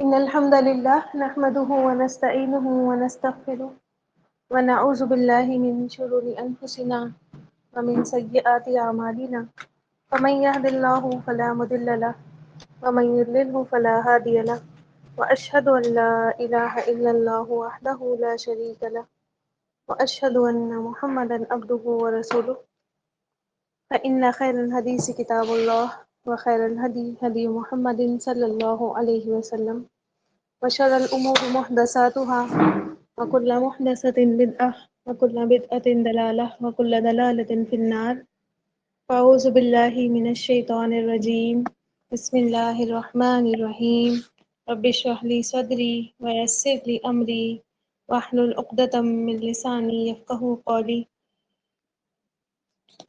إن الحمد لله نحمده ونستعينه ونستغفره ونعوذ بالله من شرور أنفسنا ومن سيئات أعمالنا فمن يهد الله فلا مضل له ومن يضلله فلا هادي له وأشهد أن لا إله إلا الله وحده لا شريك له وأشهد أن محمدا عبده ورسوله فإن خير الحديث كتاب الله وخير الهدي هدي محمد صلى الله عليه وسلم وشر الأمور محدثاتها وكل محدثة بدعة وكل بدعة ضلالة وكل ضلالة في النار فأعوذ بالله من الشيطان الرجيم بسم الله الرحمن الرحيم رب اشرح لي صدري ويسر لي أمري واحلل عقدة من لساني يفقهوا قولي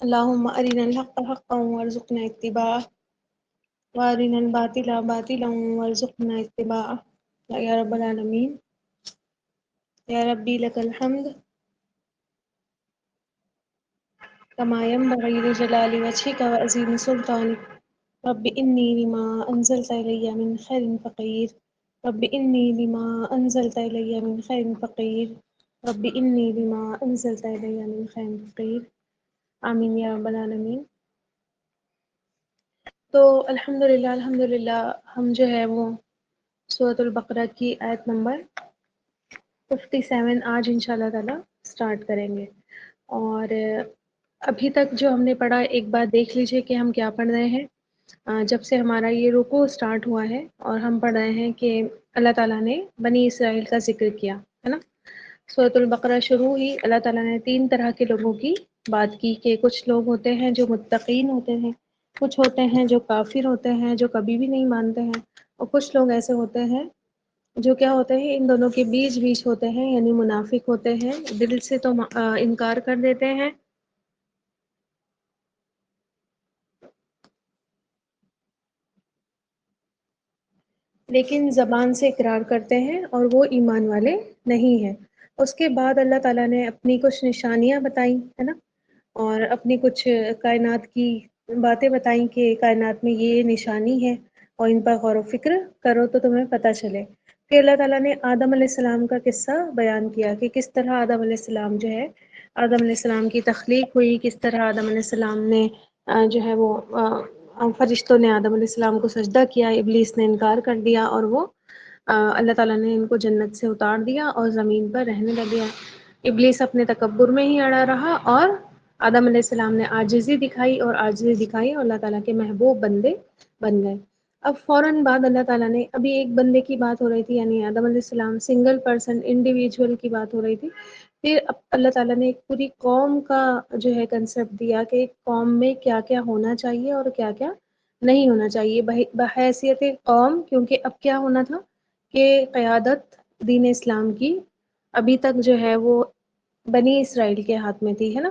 اللهم أرنا الحق حقا وارزقنا اتباعه وأرنا الباطل باطلا وارزقنا اتباعه یا رب العالمین یا ربی لک الحمد کما ينبغي لجلال وجهك وعظیم سلطانک رب انی لما انزلت الی من خیر فقیر رب انی لما انزلت الی من خیر فقیر رب انی لما انزلت الی من خیر فقیر آمین یا رب العالمین۔ تو الحمدللہ ہم جو ہے وہ سورۃ البقرہ کی آیت نمبر 57 آج انشاءاللہ تعالی سٹارٹ کریں گے۔ اور ابھی تک جو ہم نے پڑھا ایک بار دیکھ لیجئے کہ ہم کیا پڑھ رہے ہیں۔ جب سے ہمارا یہ رکوع سٹارٹ ہوا ہے اور ہم پڑھ رہے ہیں کہ اللہ تعالیٰ نے بنی اسرائیل کا ذکر کیا ہے نا۔ سورۃ البقرہ شروع ہی اللہ تعالیٰ نے 3 طرح کے لوگوں کی بات کی کہ کچھ لوگ ہوتے ہیں جو متقین ہوتے ہیں، کچھ ہوتے ہیں جو کافر ہوتے ہیں جو کبھی بھی نہیں مانتے ہیں، اور کچھ لوگ ایسے ہوتے ہیں جو کیا ہوتے ہیں ان دونوں کے بیچ ہوتے ہیں، یعنی منافق ہوتے ہیں، دل سے تو انکار کر دیتے ہیں لیکن زبان سے اقرار کرتے ہیں اور وہ ایمان والے نہیں ہیں۔ اس کے بعد اللہ تعالیٰ نے اپنی کچھ نشانیاں بتائیں ہے نا، اور اپنی کچھ کائنات کی باتیں بتائیں کہ کائنات میں یہ نشانی ہے اور ان پر غور و فکر کرو تو تمہیں پتہ چلے۔ پھر اللہ تعالیٰ نے آدم علیہ السلام کا قصہ بیان کیا کہ کس طرح آدم علیہ السلام جو ہے، آدم علیہ السلام کی تخلیق ہوئی، کس طرح آدم علیہ السلام نے جو ہے وہ فرشتوں نے آدم علیہ السلام کو سجدہ کیا، ابلیس نے انکار کر دیا اور وہ اللہ تعالیٰ نے ان کو جنت سے اتار دیا اور زمین پر رہنے لگے۔ ابلیس اپنے تکبر میں ہی اڑا رہا اور آدم علیہ السلام نے عاجزی دکھائی اور اللہ تعالیٰ کے محبوب بندے بن گئے۔ اب فوراً بعد اللہ تعالیٰ نے ابھی ایک بندے کی بات ہو رہی تھی، یعنی آدم علیہ السلام سنگل پرسن انڈیویجول کی بات ہو رہی تھی۔ پھر اب اللہ تعالیٰ نے ایک پوری قوم کا جو ہے کنسپٹ دیا کہ ایک قوم میں کیا کیا ہونا چاہیے اور کیا کیا نہیں ہونا چاہیے بحیثیت قوم، کیونکہ اب کیا ہونا تھا کہ قیادت دین اسلام کی ابھی تک جو ہے وہ بنی اسرائیل کے ہاتھ میں تھی ہے نا،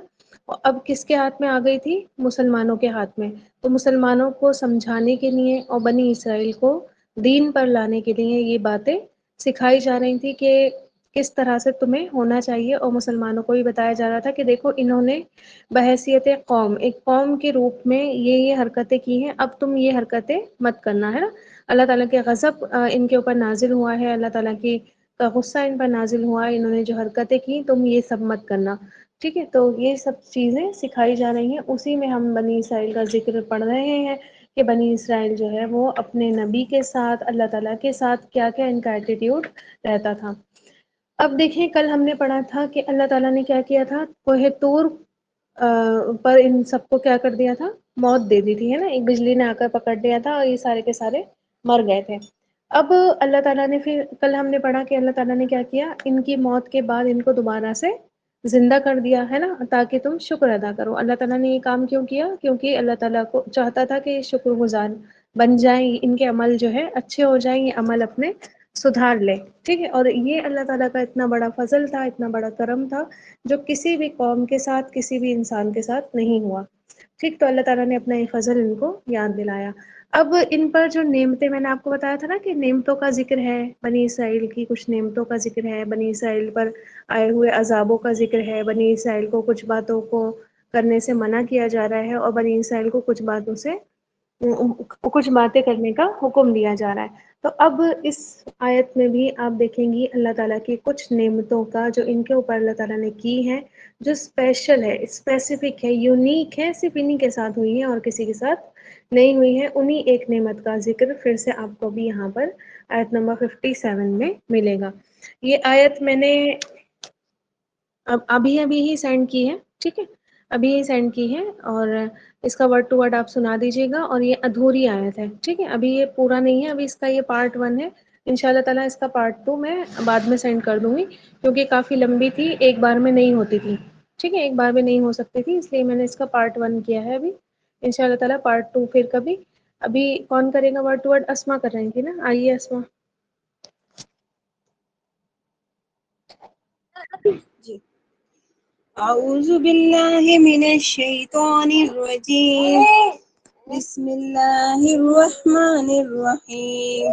اور اب کس کے ہاتھ میں آ گئی تھی؟ مسلمانوں کے ہاتھ میں۔ تو مسلمانوں کو سمجھانے کے لیے اور بنی اسرائیل کو دین پر لانے کے لیے یہ باتیں سکھائی جا رہی تھی کہ کس طرح سے تمہیں ہونا چاہیے، اور مسلمانوں کو بھی بتایا جا رہا تھا کہ دیکھو انہوں نے بحیثیت قوم، ایک قوم کے روپ میں یہ حرکتیں کی ہیں، اب تم یہ حرکتیں مت کرنا ہے نا۔ اللہ تعالیٰ کے غضب ان کے اوپر نازل ہوا ہے، اللہ تعالیٰ کی کا غصہ ان پر نازل ہوا ہے، انہوں نے جو حرکتیں کی تم یہ سب مت کرنا، ٹھیک ہے۔ تو یہ سب چیزیں سکھائی جا رہی ہیں، اسی میں ہم بنی اسرائیل کا ذکر پڑھ رہے ہیں کہ بنی اسرائیل جو ہے وہ اپنے نبی کے ساتھ، اللہ تعالیٰ کے ساتھ کیا کیا ان کا ایٹیٹیوڈ رہتا تھا۔ اب دیکھیں کل ہم نے پڑھا تھا کہ اللہ تعالیٰ نے کیا کیا تھا، کوہ طور پر ان سب کو کیا کر دیا تھا، موت دے دی تھی ہے نا، ایک بجلی نے آ کر پکڑ لیا تھا اور یہ سارے کے سارے مر گئے تھے۔ اب اللہ تعالیٰ نے پھر کل ہم نے پڑھا کہ اللہ تعالیٰ نے کیا کیا، ان کی موت کے بعد ان کو دوبارہ سے زندہ کر دیا ہے نا، تاکہ تم شکر ادا کرو۔ اللہ تعالیٰ نے یہ کام کیوں کیا؟ کیونکہ اللہ تعالیٰ کو چاہتا تھا کہ یہ شکر گزار بن جائیں، ان کے عمل جو ہے اچھے ہو جائیں، یہ عمل اپنے سدھار لے، ٹھیک ہے۔ اور یہ اللہ تعالیٰ کا اتنا بڑا فضل تھا، اتنا بڑا کرم تھا جو کسی بھی قوم کے ساتھ، کسی بھی انسان کے ساتھ نہیں ہوا، ٹھیک۔ تو اللہ تعالیٰ نے اپنا یہ فضل ان کو یاد دلایا۔ اب ان پر جو نعمتیں میں نے آپ کو بتایا تھا نا کہ نعمتوں کا ذکر ہے، بنی اسرائیل کی کچھ نعمتوں کا ذکر ہے، بنی اسرائیل پر آئے ہوئے عذابوں کا ذکر ہے، بنی اسرائیل کو کچھ باتوں کو کرنے سے منع کیا جا رہا ہے اور بنی اسرائیل کو کچھ باتوں سے کچھ باتیں کرنے کا حکم دیا جا رہا ہے۔ تو اب اس آیت میں بھی آپ دیکھیں گی اللہ تعالیٰ کی کچھ نعمتوں کا جو ان کے اوپر اللہ تعالیٰ نے کی ہے، جو اسپیشل ہے، اسپیسیفک ہے، یونیک ہے، صرف انہی کے ساتھ ہوئی ہیں اور کسی کے ساتھ نہیں ہوئی ہے، انہی ایک نعمت کا ذکر پھر سے آپ کو بھی یہاں پر آیت نمبر 57 میں ملے گا۔ یہ آیت میں نے ابھی ہی سینڈ کی ہے، ٹھیک ہے، ابھی ہی سینڈ کی ہے، اور اس کا ورڈ ٹو ورڈ آپ سنا دیجیے گا، اور یہ ادھوری آیت ہے، ٹھیک ہے، ابھی یہ پورا نہیں ہے، ابھی اس کا یہ پارٹ 1 ہے، انشاءاللہ تعالیٰ اس کا پارٹ 2 میں بعد میں سینڈ کر دوں گی، کیونکہ کافی لمبی تھی، ایک بار میں نہیں ہوتی تھی، ٹھیک ہے، ایک بار میں نہیں ہو سکتی تھی، اس لیے میں نے اس کا پارٹ 1 کیا ہے ابھی، انشاءاللہ تعالیٰ پارٹ 2 پھر کبھی۔ ابھی کون کرے گا ورڈ ٹو ورڈ؟ اسما کر رہی تھی نا، آئیے اسما۔ جی اعوذ باللہ من الشیطان الرجیم، بسم اللہ الرحمن الرحیم،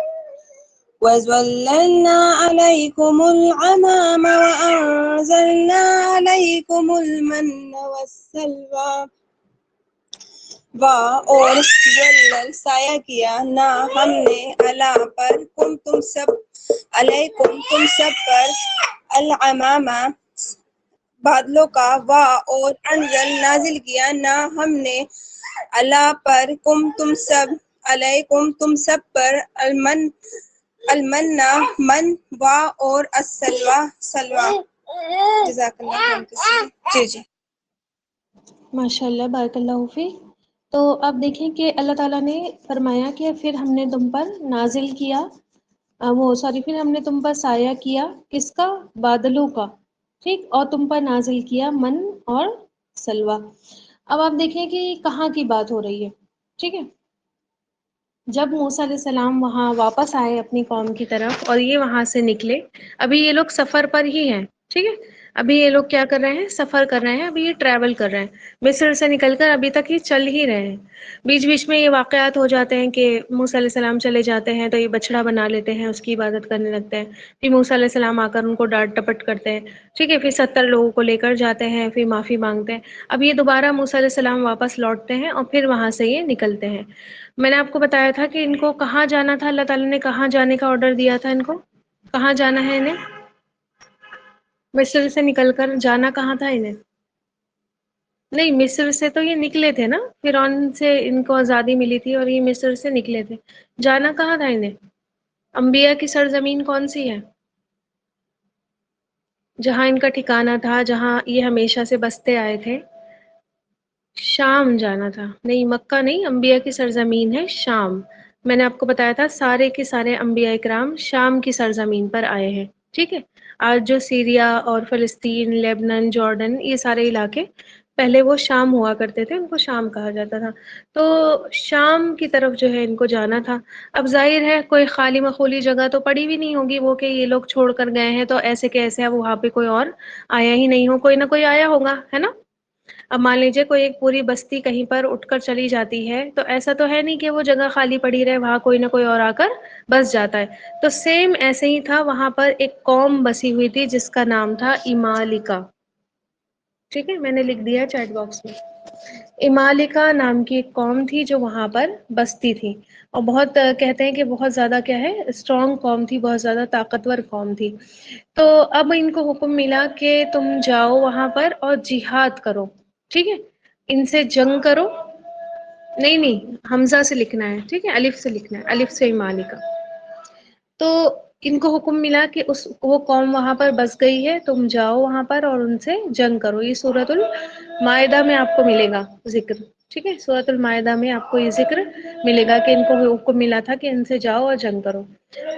وَظَلَّلْنَا عَلَيْكُمُ الْغَمَامَ وَأَنزَلْنَا عَلَيْكُمُ الْمَنَّ وَالسَّلْوَىٰ، اور ظلل سایہ کیا نا ہم نے علیہ پر کم تم سب، علیکم تم سب پر، الغمامہ بادلوں کا، اور انزل نازل کیا نا ہم نے علیہ پر کم تم سب، علیکم تم سب پر، المنا من، اور السلوى سلوى۔ جزاک اللہ خیر۔ جی ماشاء اللہ، بارک اللہ فیک۔ تو اب دیکھیں کہ اللہ تعالیٰ نے فرمایا کہ پھر ہم نے تم پر نازل کیا، پھر ہم نے تم پر سایہ کیا، کس کا؟ بادلوں کا، ٹھیک، اور تم پر نازل کیا من اور سلوہ۔ اب آپ دیکھیں کہ کہاں کی بات ہو رہی ہے، ٹھیک ہے، جب موسیٰ علیہ السلام وہاں واپس آئے اپنی قوم کی طرف، اور یہ وہاں سے نکلے، ابھی یہ لوگ سفر پر ہی ہیں، ٹھیک ہے، ابھی یہ لوگ کیا کر رہے ہیں؟ سفر کر رہے ہیں، ابھی یہ ٹریول کر رہے ہیں، مصر سے نکل کر ابھی تک یہ چل ہی رہے ہیں، بیچ بیچ میں یہ واقعات ہو جاتے ہیں کہ موسیٰ علیہ السلام چلے جاتے ہیں تو یہ بچڑا بنا لیتے ہیں، اس کی عبادت کرنے لگتے ہیں، پھر موسیٰ علیہ السلام آ کر ان کو ڈانٹ ٹپٹ کرتے ہیں، ٹھیک ہے، پھر 70 لوگوں کو لے کر جاتے ہیں، پھر معافی مانگتے ہیں، اب یہ دوبارہ موسیٰ علیہ السلام واپس لوٹتے ہیں اور پھر وہاں سے یہ نکلتے ہیں۔ میں نے آپ کو بتایا تھا کہ ان کو کہاں جانا تھا، اللہ تعالیٰ نے کہاں جانے کا آرڈر دیا تھا، ان کو کہاں جانا ہے انہیں؟ مصر سے نکل کر جانا کہاں تھا انہیں؟ نہیں، مصر سے تو یہ نکلے تھے نا، فرعون سے ان کو آزادی ملی تھی اور یہ مصر سے نکلے تھے، جانا کہاں تھا انہیں؟ انبیاء کی سرزمین کون سی ہے جہاں ان کا ٹھکانہ تھا، جہاں یہ ہمیشہ سے بستے آئے تھے؟ شام جانا تھا، نہیں مکہ نہیں، انبیاء کی سرزمین ہے شام۔ میں نے آپ کو بتایا تھا سارے کے سارے انبیاء اکرام شام کی سرزمین پر آئے ہیں، ٹھیک ہے، آج جو سیریا اور فلسطین، لیبنان، جارڈن، یہ سارے علاقے پہلے وہ شام ہوا کرتے تھے، ان کو شام کہا جاتا تھا، تو شام کی طرف جو ہے ان کو جانا تھا۔ اب ظاہر ہے کوئی خالی مخولی جگہ تو پڑی بھی نہیں ہوگی وہ کہ یہ لوگ چھوڑ کر گئے ہیں تو ایسے کیسے اب وہاں پہ کوئی اور آیا ہی نہیں ہو، کوئی نہ کوئی آیا ہوگا، ہے نا؟ اب مان لیجیے کوئی ایک پوری بستی کہیں پر اٹھ کر چلی جاتی ہے تو ایسا تو ہے نہیں کہ وہ جگہ خالی پڑی رہے، وہاں کوئی نہ کوئی اور آ کر بس جاتا ہے، تو سیم ایسے ہی تھا، وہاں پر ایک قوم بسی ہوئی تھی جس کا نام تھا امالکا، ٹھیک ہے، میں نے لکھ دیا چیٹ باکس میں، امالکا نام کی ایک قوم تھی جو وہاں پر بستی تھی، اور بہت کہتے ہیں کہ بہت زیادہ کیا ہے، اسٹرانگ قوم تھی، بہت زیادہ طاقتور قوم تھی۔ تو اب ان کو حکم ملا کہ تم جاؤ وہاں پر اور جہاد کرو، ٹھیک ہے، ان سے جنگ کرو، نہیں نہیں حمزہ سے لکھنا ہے، ٹھیک ہے، الف سے لکھنا ہے، الف سے امالکا۔ تو ان کو حکم ملا کہ وہ قوم وہاں پر بس گئی ہے، تم جاؤ وہاں پر اور ان سے جنگ کرو، یہ سورۃ المائدہ میں آپ کو ملے گا ذکر، ٹھیک ہے، سورۃ المائدہ میں آپ کو یہ ذکر ملے گا کہ ان کو حکم ملا تھا کہ ان سے جاؤ اور جنگ کرو۔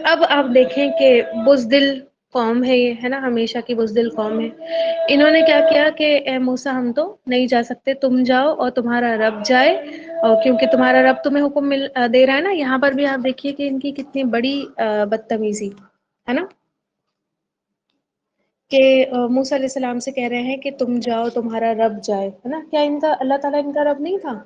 اب آپ دیکھیں کہ بزدل قوم ہے یہ، ہے نا، ہمیشہ کی بزدل قوم ہے، انہوں نے کیا کیا کہ اے موسیٰ ہم تو نہیں جا سکتے، تم جاؤ اور تمہارا رب جائے، اور کیونکہ تمہارا رب تمہیں حکم دے رہا ہے نا، یہاں پر بھی آپ دیکھیے کہ ان کی کتنی بڑی بدتمیزی ہے نا، کہ موسیٰ علیہ السلام سے کہہ رہے ہیں کہ تم جاؤ تمہارا رب جائے، ہے نا، کیا ان کا اللہ تعالیٰ ان کا رب نہیں تھا؟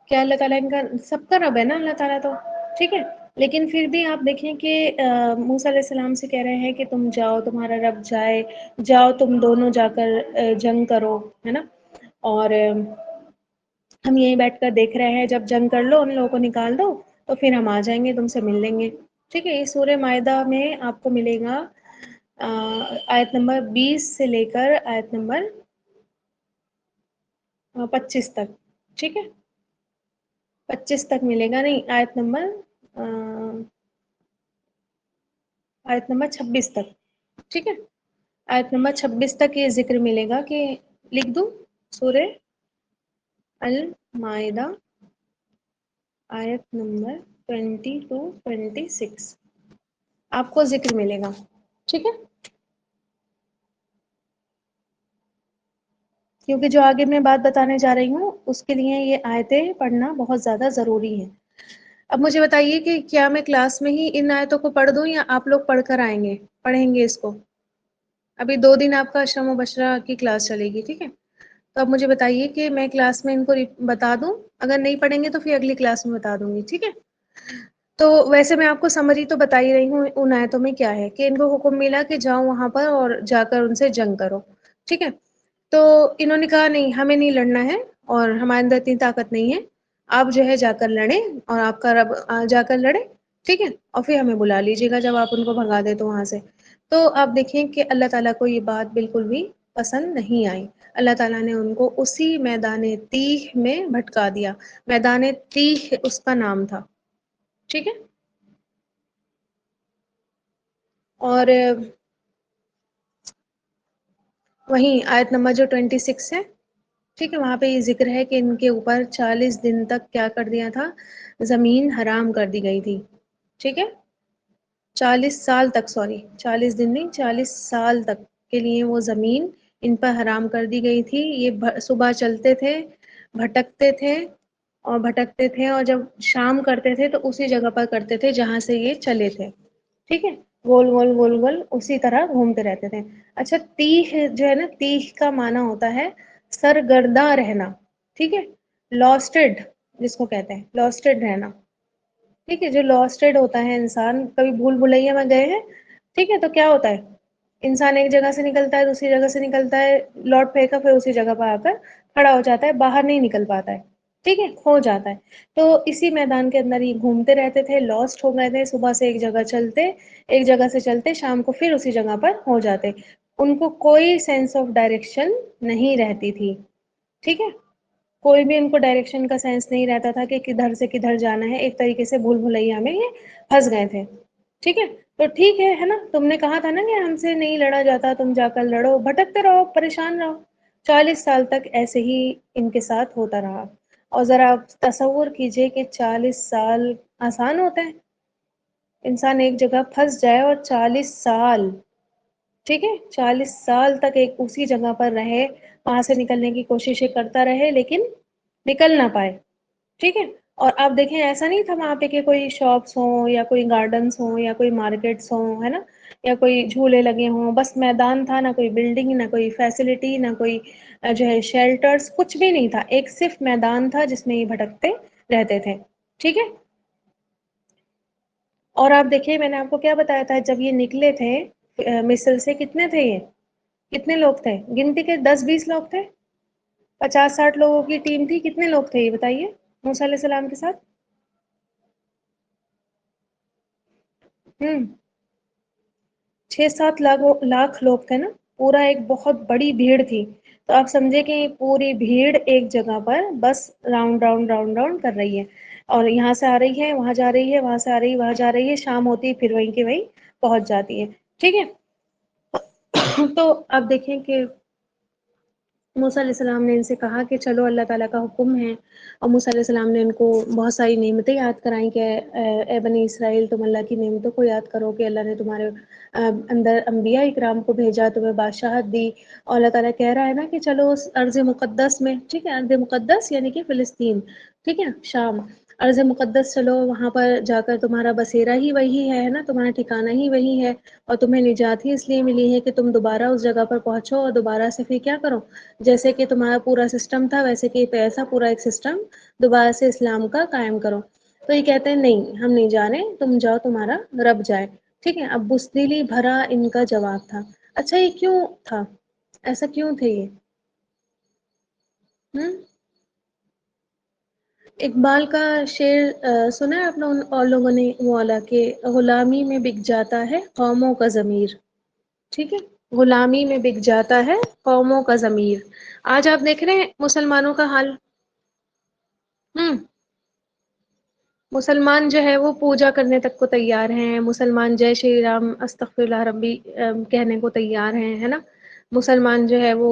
کیا اللہ تعالیٰ ان کا سب کا رب ہے نا، اللہ تعالیٰ تو، ٹھیک ہے، لیکن پھر بھی آپ دیکھیں کہ موسیٰ علیہ السلام سے کہہ رہے ہیں کہ تم جاؤ، تمہارا رب جائے، جاؤ تم دونوں جا کر جنگ کرو، ہے نا، اور ہم یہیں بیٹھ کر دیکھ رہے ہیں، جب جنگ کر لو ان لوگوں کو نکال دو تو پھر ہم آ جائیں گے، تم سے مل لیں گے. ٹھیک ہے، یہ سورہ مائدہ میں آپ کو ملے گا آیت نمبر 20 سے لے کر آیت نمبر 25 تک. ٹھیک ہے، 25 تک ملے گا، نہیں آیت نمبر 26 تک. ٹھیک ہے، آیت نمبر 26 تک یہ ذکر ملے گا کہ لکھ دوں سورہ المائدہ آیت نمبر 20 to 26 آپ کو ذکر ملے گا. ٹھیک ہے، کیونکہ جو آگے میں بات بتانے جا رہی ہوں اس کے لیے یہ آیتیں پڑھنا بہت زیادہ ضروری ہے. اب مجھے بتائیے کہ کیا میں کلاس میں ہی ان آیتوں کو پڑھ دوں یا آپ لوگ پڑھ کر آئیں گے، پڑھیں گے اس کو؟ ابھی 2 دن آپ کا اشرا مبشرہ کی کلاس چلے گی. ٹھیک ہے، تو اب مجھے بتائیے کہ میں کلاس میں ان کو بتا دوں، اگر نہیں پڑھیں گے تو پھر اگلی کلاس میں بتا دوں گی. ٹھیک ہے، تو ویسے میں آپ کو سمری تو بتا ہی رہی ہوں ان آیتوں میں کیا ہے، کہ ان کو حکم ملا کہ جاؤ وہاں پر اور جا کر ان سے جنگ کرو. ٹھیک ہے، تو انہوں نے کہا نہیں ہمیں نہیں لڑنا ہے اور ہمارے اندر اتنی طاقت نہیں ہے، آپ جو ہے جا کر لڑیں اور آپ کا رب جا کر لڑے. ٹھیک ہے، اور پھر ہمیں بلا لیجیے گا جب آپ ان کو بھگا دیں تو وہاں سے. تو آپ دیکھیں کہ اللہ تعالیٰ کو یہ بات بالکل بھی پسند نہیں آئی. اللہ تعالیٰ نے ان کو اسی میدان تیہ میں بھٹکا دیا. میدان تیہ اس کا نام تھا. ٹھیک ہے، اور وہیں آیت نمبر جو 26 ہے، ٹھیک ہے، وہاں پہ یہ ذکر ہے کہ ان کے اوپر 40 دن تک کیا کر دیا تھا، زمین حرام کر دی گئی تھی. ٹھیک ہے، 40 سال تک، سوری 40 دن نہیں، 40 سال تک کے لیے وہ زمین ان پر حرام کر دی گئی تھی. یہ صبح چلتے تھے، بھٹکتے تھے اور بھٹکتے تھے، اور جب شام کرتے تھے تو اسی جگہ پر کرتے تھے جہاں سے یہ چلے تھے. ٹھیک ہے، گول گول گول گول اسی طرح گھومتے رہتے تھے. اچھا، تیہ جو ہے نا، تیہ کا معنی ہوتا ہے سرگرداں رہنا. ٹھیک ہے، لاسٹڈ جس کو کہتے ہیں، لاسٹڈ رہنا. ٹھیک ہے، جو لاسٹڈ ہوتا ہے انسان، کبھی بھول بھلیا میں گئے ہیں؟ ٹھیک ہے، تو کیا ہوتا ہے، انسان ایک جگہ سے نکلتا ہے دوسری جگہ سے نکلتا ہے، لوٹ پھینکا پھر اسی جگہ پہ آ کر کھڑا ہو جاتا ہے، باہر نہیں نکل پاتا ہے. ٹھیک ہے، کھو جاتا ہے. تو اسی میدان کے اندر یہ گھومتے رہتے تھے، لاسٹ ہو گئے تھے، صبح سے ایک جگہ چلتے، ایک جگہ سے چلتے، شام کو پھر اسی جگہ پر ہو جاتے. ان کو کوئی سینس آف ڈائریکشن نہیں رہتی تھی. ٹھیک ہے، کوئی بھی ان کو ڈائریکشن کا سینس نہیں رہتا تھا کہ کدھر سے کدھر جانا ہے. ایک طریقے سے بھول بھلیا میں یہ پھنس گئے تھے. ٹھیک ہے، تو ٹھیک ہے نا، تم نے کہا تھا نا کہ ہم سے نہیں لڑا جاتا، تم جا کر لڑو، بھٹکتے رہو، پریشان رہو. 40 سال تک ایسے ہی ان کے ساتھ ہوتا رہا. اور ذرا آپ تصور کیجئے کہ 40 سال آسان ہوتے ہیں؟ انسان ایک جگہ پھنس جائے اور 40 سال، ٹھیک ہے، 40 سال تک ایک اسی جگہ پر رہے، وہاں سے نکلنے کی کوششیں کرتا رہے لیکن نکل نہ پائے. ٹھیک ہے، اور آپ دیکھیں ایسا نہیں تھا وہاں پہ کہ کوئی شاپس ہوں یا کوئی گارڈنس ہوں یا کوئی مارکیٹس ہوں، ہے نا، یا کوئی جھولے لگے ہوں. بس میدان تھا، نہ کوئی بلڈنگ، نہ کوئی فیسلٹی، نہ کوئی جو ہے شیلٹرز، کچھ بھی نہیں تھا. ایک صرف میدان تھا جس میں یہ بھٹکتے رہتے تھے. ٹھیک ہے، اور آپ دیکھیے میں نے آپ کو کیا بتایا تھا، جب یہ نکلے تھے مصر سے، کتنے تھے یہ، کتنے لوگ تھے، گنتی کے 10-20 لوگ تھے؟ 50-60 لوگوں کی ٹیم تھی. کتنے لوگ تھے یہ بتائیے موسیٰ علیہ السلام کے ساتھ؟ 6-7 لاکھ لوگ تھے نا، پورا ایک بہت بڑی بھیڑ تھی. تو آپ سمجھے کہ پوری بھیڑ ایک جگہ پر بس راؤنڈ راؤنڈ راؤنڈ راؤنڈ کر رہی ہے، اور یہاں سے آ رہی ہے، وہاں جا رہی ہے، وہاں سے آ رہی ہے، وہاں جا رہی ہے، شام ہوتی ہے پھر وہیں کے وہیں پہنچ جاتی ہے. ٹھیک ہے، تو آپ دیکھیں کہ موسیٰ علیہ السلام نے ان سے کہا کہ چلو اللہ تعالیٰ کا حکم ہے، اور موسیٰ علیہ السلام نے ان کو بہت ساری نعمتیں یاد کرائیں کہ اے بنی اسرائیل، تم اللہ کی نعمتوں کو یاد کرو کہ اللہ نے تمہارے اندر انبیاء اکرام کو بھیجا، تمہیں بادشاہت دی. اور اللہ تعالیٰ کہہ رہا ہے نا کہ چلو اس ارض مقدس میں، ٹھیک ہے، ارض مقدس یعنی کہ فلسطین، ٹھیک ہے، شام، ارض مقدس چلو، وہاں پر جا کر تمہارا بسیرا ہی وہی ہے نا، تمہارا ٹھکانہ ہی وہی ہے، اور تمہیں نجات ہی اس لیے ملی ہے کہ تم دوبارہ اس جگہ پر پہنچو اور دوبارہ سے پھر کیا کرو، جیسے کہ تمہارا پورا سسٹم تھا ویسے کہ ایسا پورا ایک سسٹم دوبارہ سے اسلام کا قائم کرو. تو یہ کہتے ہیں نہیں ہم نہیں جانے، تم جاؤ تمہارا رب جائے، ٹھیک ہے۔ اب بزدلی بھرا ان کا جواب تھا۔ اچھا یہ کیوں تھا، ایسا کیوں تھے یہ؟ ہم اقبال کا شعر سنا ہے آپ اور لوگوں نے، وہ والا کہ غلامی میں بک جاتا ہے قوموں کا ضمیر، ٹھیک ہے، غلامی میں بک جاتا ہے قوموں کا ضمیر۔ آج آپ دیکھ رہے ہیں مسلمانوں کا حال، ہم مسلمان جو ہے وہ پوجا کرنے تک کو تیار ہیں، مسلمان جے شری رام استغفر اللہ ربی کہنے کو تیار ہیں، ہے نا، مسلمان جو ہے وہ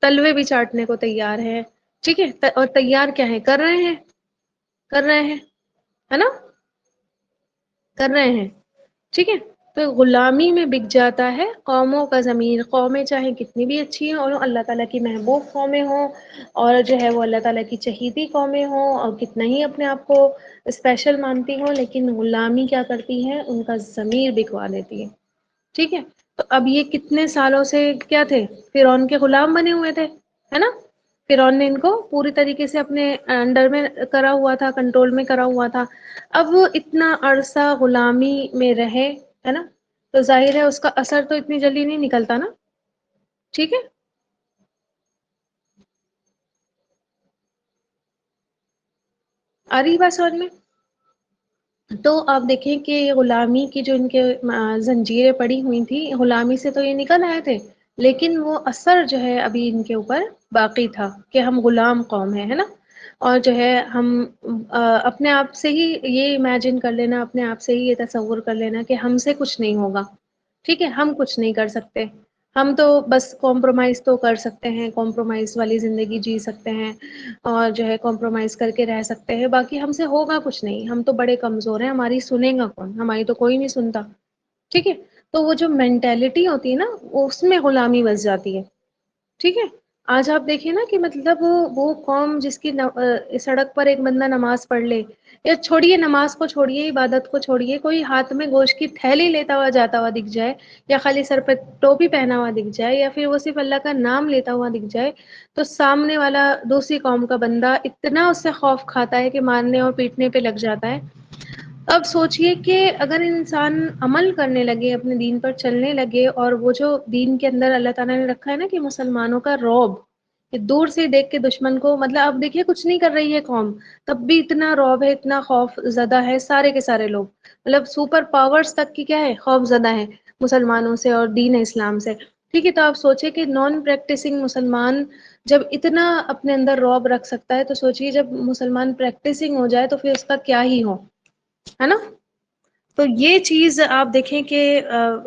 تلوے بھی چاٹنے کو تیار ہے، ٹھیک ہے، اور تیار کیا ہے، کر رہے ہیں، کر رہے ہیں، ہے نا، کر رہے ہیں، ٹھیک ہے۔ تو غلامی میں بک جاتا ہے قوموں کا ضمیر، قومیں چاہے کتنی بھی اچھی ہیں اور اللہ تعالیٰ کی محبوب قومیں ہوں، اور جو ہے وہ اللہ تعالیٰ کی چہیتی قومیں ہوں، اور کتنا ہی اپنے آپ کو اسپیشل مانتی ہوں، لیکن غلامی کیا کرتی ہے، ان کا ضمیر بکوا دیتی ہے، ٹھیک ہے۔ تو اب یہ کتنے سالوں سے کیا تھے، فرعون کے غلام بنے ہوئے تھے، ہے نا، فرعون نے ان کو پوری طریقے سے اپنے انڈر میں کرا ہوا تھا، کنٹرول میں کرا ہوا تھا۔ اب وہ اتنا عرصہ غلامی میں رہے، ہے نا، تو ظاہر ہے اس کا اثر تو اتنی جلدی نہیں نکلتا نا، ٹھیک ہے۔ آ رہی بات سمجھ میں؟ تو آپ دیکھیں کہ غلامی کی جو ان کے زنجیریں پڑی ہوئی تھی، غلامی سے تو یہ نکل آئے تھے، لیکن وہ اثر جو ہے ابھی ان کے اوپر باقی تھا کہ ہم غلام قوم ہیں، ہے نا، اور جو ہے ہم اپنے آپ سے ہی یہ امیجن کر لینا، اپنے آپ سے ہی یہ تصور کر لینا کہ ہم سے کچھ نہیں ہوگا، ٹھیک ہے، ہم کچھ نہیں کر سکتے، ہم تو بس کمپرومائز تو کر سکتے ہیں، کمپرومائز والی زندگی جی سکتے ہیں، اور جو ہے کمپرومائز کر کے رہ سکتے ہیں، باقی ہم سے ہوگا کچھ نہیں، ہم تو بڑے کمزور ہیں، ہماری سنے گا کون، ہماری تو کوئی نہیں سنتا، ٹھیک ہے۔ تو وہ جو مینٹیلٹی ہوتی ہے نا، اس میں غلامی بس جاتی ہے، ٹھیک ہے۔ آج آپ دیکھیں نا کہ مطلب وہ قوم جس کی سڑک پر ایک بندہ نماز پڑھ لے، یا چھوڑیے نماز کو، چھوڑیے عبادت کو، چھوڑیے کوئی ہاتھ میں گوشت کی تھیلی لیتا ہوا جاتا ہوا دکھ جائے، یا خالی سر پہ ٹوپی پہنا ہوا دکھ جائے، یا پھر وہ صرف اللہ کا نام لیتا ہوا دکھ جائے، تو سامنے والا دوسری قوم کا بندہ اتنا اس سے خوف کھاتا ہے کہ مارنے اور پیٹنے پہ لگ جاتا ہے۔ اب سوچئے کہ اگر انسان عمل کرنے لگے، اپنے دین پر چلنے لگے، اور وہ جو دین کے اندر اللہ تعالیٰ نے رکھا ہے نا کہ مسلمانوں کا رعب، کہ دور سے دیکھ کے دشمن کو، مطلب اب دیکھیے کچھ نہیں کر رہی ہے قوم، تب بھی اتنا رعب ہے، اتنا خوف زدہ ہے سارے کے سارے لوگ، مطلب سپر پاورز تک کی کیا ہے، خوف زدہ ہے مسلمانوں سے اور دین اسلام سے، ٹھیک ہے۔ تو آپ سوچیں کہ نان پریکٹسنگ مسلمان جب اتنا اپنے اندر رعب رکھ سکتا ہے، تو سوچئے جب مسلمان پریکٹسنگ ہو جائے تو پھر اس کا کیا ہی ہو، ہے نا۔ تو یہ چیز آپ دیکھیں کہ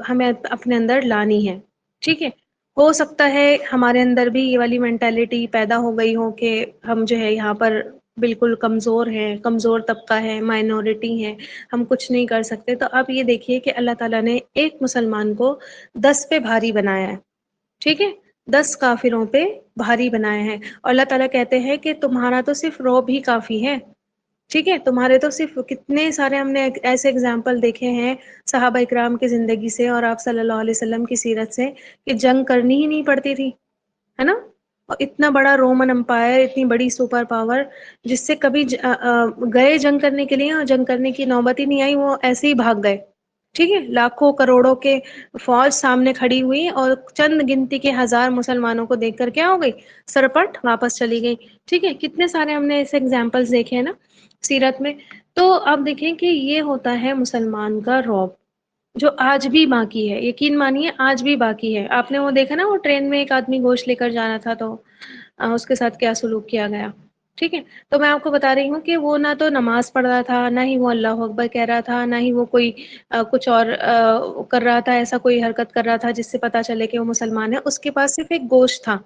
ہمیں اپنے اندر لانی ہے، ٹھیک ہے۔ ہو سکتا ہے ہمارے اندر بھی یہ والی مینٹیلٹی پیدا ہو گئی ہو کہ ہم جو ہے یہاں پر بالکل کمزور ہیں، کمزور طبقہ ہے، مائنورٹی ہیں، ہم کچھ نہیں کر سکتے۔ تو آپ یہ دیکھیے کہ اللہ تعالیٰ نے ایک مسلمان کو 10 پہ بھاری بنایا ہے، ٹھیک ہے، 10 کافروں پہ بھاری بنایا ہے، اور اللہ تعالیٰ کہتے ہیں کہ تمہارا تو صرف رعب ہی کافی ہے، ٹھیک ہے، تمہارے تو صرف، کتنے سارے ہم نے ایسے اگزامپل دیکھے ہیں صحابہ اکرام کی زندگی سے اور آپ صلی اللہ علیہ وسلم کی سیرت سے، کہ جنگ کرنی ہی نہیں پڑتی تھی، ہے نا، اور اتنا بڑا رومن امپائر، اتنی بڑی سپر پاور، جس سے کبھی گئے جنگ کرنے کے لیے اور جنگ کرنے کی نوبت ہی نہیں آئی، وہ ایسے ہی بھاگ گئے، ٹھیک ہے، لاکھوں کروڑوں کے فوج سامنے کھڑی ہوئی اور چند گنتی کے ہزار مسلمانوں کو دیکھ کر کیا ہو گئی، سرپٹ واپس چلی گئی، ٹھیک ہے، کتنے سارے ہم نے ایسے ایگزامپلس دیکھے ہیں نا سیرت میں۔ تو آپ دیکھیں کہ یہ ہوتا ہے مسلمان کا رعب، جو آج بھی باقی ہے، یقین مانیے آج بھی باقی ہے۔ آپ نے وہ دیکھا نا، وہ ٹرین میں ایک آدمی گوشت لے کر جانا تھا تو اس کے ساتھ کیا سلوک کیا گیا، ٹھیک ہے۔ تو میں آپ کو بتا رہی ہوں کہ وہ نہ تو نماز پڑھ رہا تھا، نہ ہی وہ اللہ اکبر کہہ رہا تھا، نہ ہی وہ کوئی کچھ اور کر رہا تھا، ایسا کوئی حرکت کر رہا تھا جس سے پتا چلے کہ وہ مسلمان ہے، اس کے پاس صرف ایک گوشت تھا،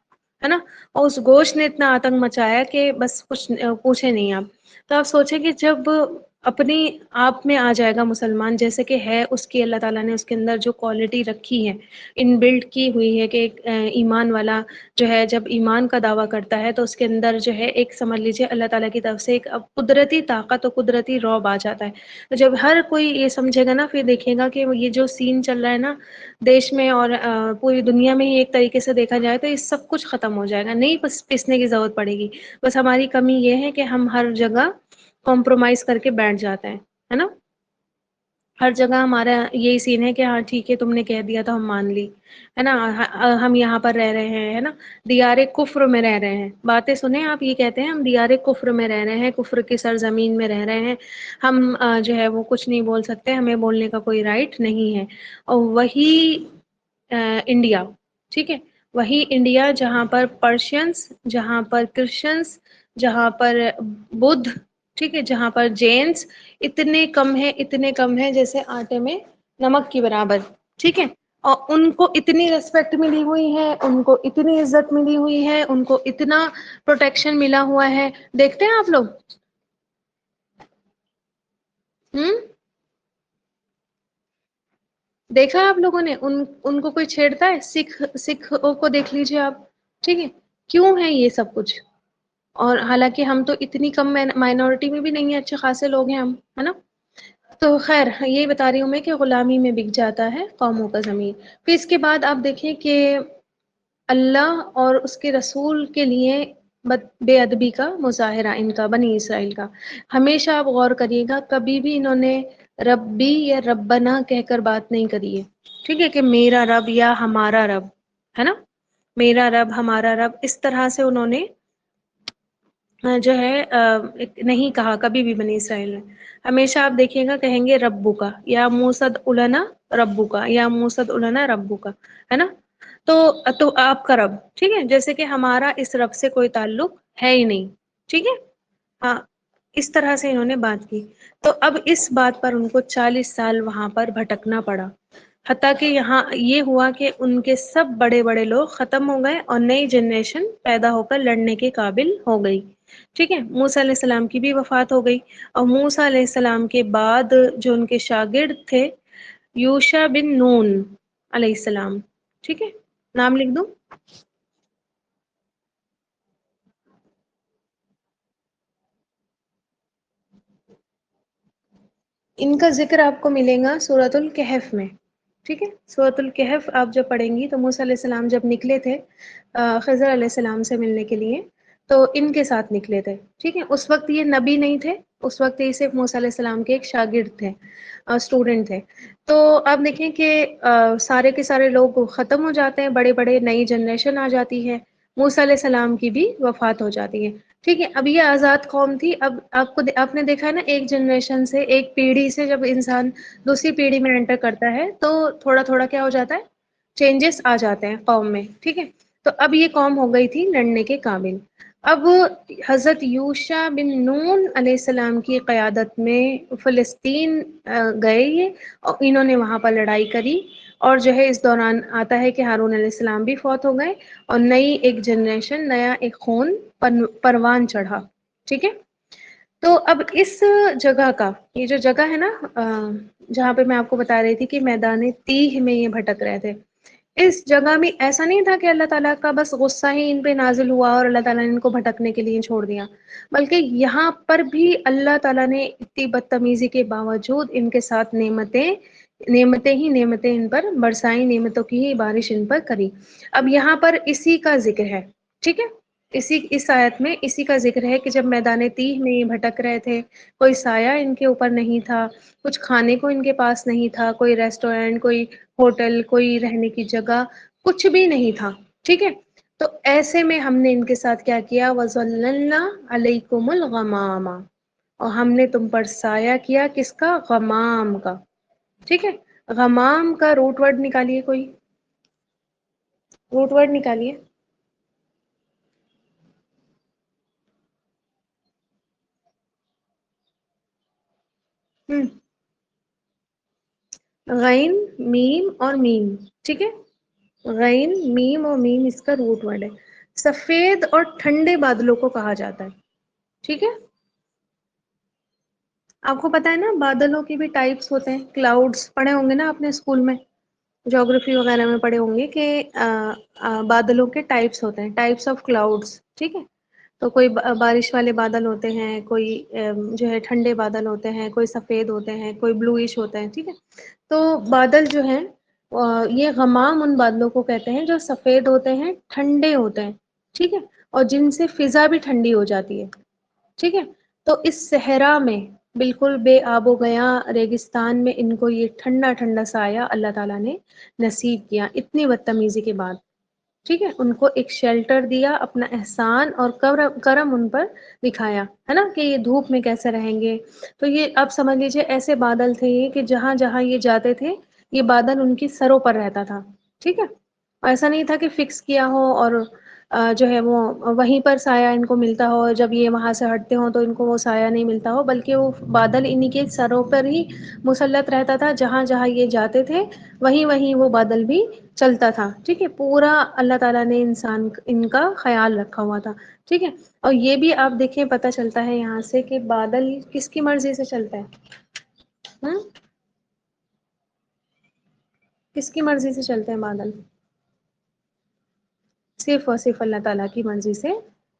ہے نا، اور اس گوشت نے اتنا آتنک مچایا کہ بس کچھ پوچھے نہیں آپ۔ تو آپ سوچیں کہ جب اپنی آپ میں آ جائے گا مسلمان جیسے کہ ہے، اس کی اللہ تعالیٰ نے اس کے اندر جو کوالٹی رکھی ہے، ان بلڈ کی ہوئی ہے کہ ایک ایمان والا جو ہے جب ایمان کا دعویٰ کرتا ہے تو اس کے اندر جو ہے ایک سمجھ لیجیے اللہ تعالیٰ کی طرف سے ایک قدرتی طاقت اور قدرتی رعب آ جاتا ہے۔ تو جب ہر کوئی یہ سمجھے گا نا، پھر دیکھے گا کہ یہ جو سین چل رہا ہے نا دیش میں اور پوری دنیا میں ہی ایک طریقے سے دیکھا جائے، تو یہ سب کچھ ختم ہو جائے گا، نہیں پسنے کی ضرورت پڑے گی۔ بس ہماری کمی یہ ہے کہ ہم ہر جگہ کمپرومائز کر کے بیٹھ جاتے ہیں، ہے نا؟ ہر جگہ ہمارا یہی سین ہے کہ ہاں ٹھیک ہے تم نے کہہ دیا تو ہم مان لی، ہے نا؟ ہم یہاں پر رہ رہے ہیں، ہے نا؟ دیار کفر میں رہ رہے ہیں، باتیں سنیں آپ، یہ کہتے ہیں ہم دیار کفر میں رہ رہے ہیں، کفر کی سرزمین میں رہ رہے ہیں، ہم جو ہے وہ کچھ نہیں بول سکتے، ہمیں بولنے کا کوئی رائٹ نہیں ہے۔ اور وہی انڈیا، ٹھیک ہے، وہی انڈیا جہاں پر پرشینس، جہاں پر کرسچنس، جہاں پر بدھ، ٹھیک ہے، جہاں پر جینس اتنے کم ہیں، اتنے کم ہیں جیسے آٹے میں نمک کی برابر، ٹھیک ہے، اور ان کو اتنی ریسپیکٹ ملی ہوئی ہے، ان کو اتنی عزت ملی ہوئی ہے، ان کو اتنا پروٹیکشن ملا ہوا ہے، دیکھتے ہیں آپ لوگ؟ ہوں، دیکھا آپ لوگوں نے ان کو کوئی چھیڑتا ہے؟ سکھ کو دیکھ لیجیے آپ، ٹھیک ہے، کیوں ہے یہ سب کچھ؟ اور حالانکہ ہم تو اتنی کم مائنورٹی میں بھی نہیں ہیں، اچھے خاصے لوگ ہیں ہم، ہے نا؟ تو خیر یہی بتا رہی ہوں میں کہ غلامی میں بک جاتا ہے قوموں کا زمین۔ پھر اس کے بعد آپ دیکھیں کہ اللہ اور اس کے رسول کے لیے بے ادبی کا مظاہرہ ان کا، بنی اسرائیل کا، ہمیشہ آپ غور کریے گا، کبھی بھی انہوں نے ربی یا ربنا کہہ کر بات نہیں کری ہے، ٹھیک ہے، کہ میرا رب یا ہمارا رب، ہے نا؟ میرا رب ہمارا رب اس طرح سے انہوں نے جو ہے نہیں کہا کبھی بھی بنی اسرائیل نے۔ ہمیشہ آپ دیکھیے گا کہیں گے ربو کا، یا موسد النا ربو کا، یا موسد النا ربو کا، ہے نا؟ تو آپ کا رب، ٹھیک ہے، جیسے کہ ہمارا اس رب سے کوئی تعلق ہے ہی نہیں، ٹھیک ہے، ہاں، اس طرح سے انہوں نے بات کی۔ تو اب اس بات پر ان کو 40 سال وہاں پر بھٹکنا پڑا، حتیٰ کہ یہاں یہ ہوا کہ ان کے سب بڑے بڑے لوگ ختم ہو گئے اور نئی جنریشن پیدا ہو کر لڑنے کے قابل ہو گئی، ٹھیک ہے۔ موسیٰ علیہ السلام کی بھی وفات ہو گئی، اور موسیٰ علیہ السلام کے بعد جو ان کے شاگرد تھے یوشع بن نون علیہ السلام، ٹھیک ہے، نام لکھ دوں؟ ان کا ذکر آپ کو ملے گا سورۃ الکہف میں، ٹھیک ہے، سورۃ الکہف آپ جب پڑھیں گی تو موسیٰ علیہ السلام جب نکلے تھے خضر علیہ السلام سے ملنے کے لیے، تو ان کے ساتھ نکلے تھے، ٹھیک ہے، اس وقت یہ نبی نہیں تھے، اس وقت یہ صرف موسیٰ علیہ السلام کے ایک شاگرد تھے، اسٹوڈنٹ تھے۔ تو آپ دیکھیں کہ سارے کے سارے لوگ ختم ہو جاتے ہیں، بڑے بڑے نئی جنریشن آ جاتی ہے، موسیٰ علیہ السلام کی بھی وفات ہو جاتی ہے، ٹھیک ہے۔ اب یہ آزاد قوم تھی، اب آپ نے دیکھا ہے نا، ایک جنریشن سے، ایک پیڑھی سے جب انسان دوسری پیڑھی میں انٹر کرتا ہے تو تھوڑا تھوڑا کیا ہو جاتا ہے، چینجز آ جاتے ہیں قوم میں، ٹھیک ہے۔ تو اب یہ قوم ہو گئی تھی لڑنے کے قابل۔ اب حضرت یوشع بن نون علیہ السلام کی قیادت میں فلسطین گئے یہ، اور انہوں نے وہاں پر لڑائی کری، اور جو ہے اس دوران آتا ہے کہ ہارون علیہ السلام بھی فوت ہو گئے، اور نئی ایک جنریشن، نیا ایک خون پروان چڑھا، ٹھیک ہے۔ تو اب اس جگہ کا، یہ جو جگہ ہے نا جہاں پہ میں آپ کو بتا رہی تھی کہ میدان تیہ میں یہ بھٹک رہے تھے، اس جگہ میں ایسا نہیں تھا کہ اللہ تعالیٰ کا بس غصہ ہی ان پہ نازل ہوا اور اللہ تعالیٰ نے ان کو بھٹکنے کے لیے چھوڑ دیا، بلکہ یہاں پر بھی اللہ تعالیٰ نے اتنی بدتمیزی کے باوجود ان کے ساتھ نعمتیں ہی نعمتیں ان پر برسائیں، نعمتوں کی ہی بارش ان پر کری۔ اب یہاں پر اسی کا ذکر ہے، ٹھیک ہے، اس آیت میں اسی کا ذکر ہے کہ جب میدان تیہ میں یہ بھٹک رہے تھے، کوئی سایہ ان کے اوپر نہیں تھا، کچھ کھانے کو ان کے پاس نہیں تھا، کوئی ریسٹورینٹ، کوئی ہوٹل، کوئی رہنے کی جگہ، کچھ بھی نہیں تھا، ٹھیک ہے۔ تو ایسے میں ہم نے ان کے ساتھ کیا کیا، وَظَلَّلْنَا عَلَيْكُمُ الْغَمَامَ، اور ہم نے تم پر سایہ کیا، کس کا؟ غمام کا، ٹھیک ہے۔ غمام کا روٹ ورڈ نکالیے، کوئی روٹ ورڈ نکالیے۔ ہوں، غین، میم اور میم، ٹھیک ہے، غین، میم اور میم اس کا روٹ ورڈ ہے۔ سفید اور ٹھنڈے بادلوں کو کہا جاتا ہے، ٹھیک ہے۔ آپ کو پتا ہے نا بادلوں کی بھی ٹائپس ہوتے ہیں، کلاؤڈس پڑھے ہوں گے نا آپ نے اسکول میں، جیوگرافی وغیرہ میں پڑھے ہوں گے کہ بادلوں کے ٹائپس ہوتے ہیں، ٹائپس آف کلاؤڈس، ٹھیک ہے۔ تو کوئی بارش والے بادل ہوتے ہیں، کوئی جو ہے ٹھنڈے بادل ہوتے ہیں، کوئی سفید ہوتے ہیں، کوئی بلوئش ہوتے ہیں، ٹھیک ہے۔ تو بادل جو ہیں یہ غمام ان بادلوں کو کہتے ہیں جو سفید ہوتے ہیں، ٹھنڈے ہوتے ہیں، ٹھیک ہے، اور جن سے فضا بھی ٹھنڈی ہو جاتی ہے، ٹھیک ہے۔ تو اس صحرا میں بالکل بے آب و گیا ریگستان میں ان کو یہ ٹھنڈا ٹھنڈا سایہ اللہ تعالیٰ نے نصیب کیا، اتنی بدتمیزی کے بعد، ٹھیک ہے، ان کو ایک شیلٹر دیا، اپنا احسان اور کرم ان پر دکھایا، ہے نا، کہ یہ دھوپ میں کیسے رہیں گے۔ تو یہ آپ سمجھ لیجیے ایسے بادل تھے یہ کہ جہاں جہاں یہ جاتے تھے یہ بادل ان کی سروں پر رہتا تھا، ٹھیک ہے، ایسا نہیں تھا کہ فکس کیا ہو اور جو ہے وہ وہیں پر سایہ ان کو ملتا ہو، جب یہ وہاں سے ہٹتے ہوں تو ان کو وہ سایہ نہیں ملتا ہو، بلکہ وہ بادل انہی کے سروں پر ہی مسلط رہتا تھا، جہاں جہاں یہ جاتے تھے وہیں وہیں وہ بادل بھی چلتا تھا، ٹھیک ہے، پورا اللہ تعالیٰ نے ان کا خیال رکھا ہوا تھا، ٹھیک ہے۔ اور یہ بھی آپ دیکھیں پتہ چلتا ہے یہاں سے کہ بادل کس کی مرضی سے چلتا ہے، کس کی مرضی سے چلتے ہیں بادل؟ صرف اور صرف اللہ تعالیٰ کی مرضی سے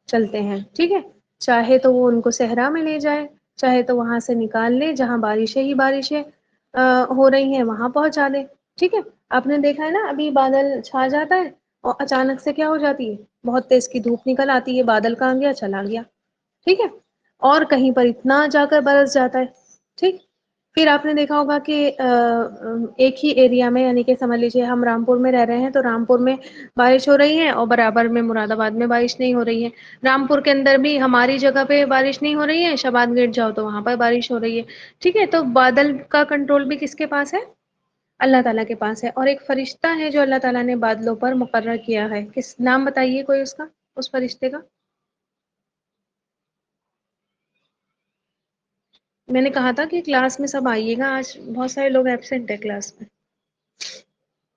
چلتے ہیں، ٹھیک ہے، چاہے تو وہ ان کو صحرا میں لے جائے، چاہے تو وہاں سے نکال لے جہاں بارشیں ہی بارشیں ہو رہی ہیں وہاں پہنچا دے، ٹھیک ہے۔ آپ نے دیکھا ہے نا ابھی بادل چھا جاتا ہے اور اچانک سے کیا ہو جاتی ہے، بہت تیز کی دھوپ نکل آتی ہے، بادل کہاں گیا، چلا گیا، ٹھیک ہے، اور کہیں پر اتنا جا کر برس جاتا ہے، ٹھیک۔ پھر آپ نے دیکھا ہوگا کہ ایک ہی ایریا میں، یعنی کہ سمجھ لیجیے ہم رامپور میں رہ رہے ہیں تو رامپور میں بارش ہو رہی ہے اور برابر میں مراد آباد میں بارش نہیں ہو رہی ہے، رامپور کے اندر بھی ہماری جگہ پہ بارش نہیں ہو رہی ہے، شباد گیٹ جاؤ تو وہاں پر بارش ہو رہی ہے، ٹھیک ہے۔ تو بادل کا کنٹرول بھی کس کے پاس ہے؟ اللہ تعالیٰ کے پاس ہے، اور ایک فرشتہ ہے جو اللہ تعالیٰ نے بادلوں پر مقرر کیا ہے، کس نام بتائیے کوئی اس کا، اس فرشتے کا؟ میں نے کہا تھا کہ کلاس میں سب آئیے گا، آج بہت سارے لوگ ایبسینٹ ہیں کلاس میں،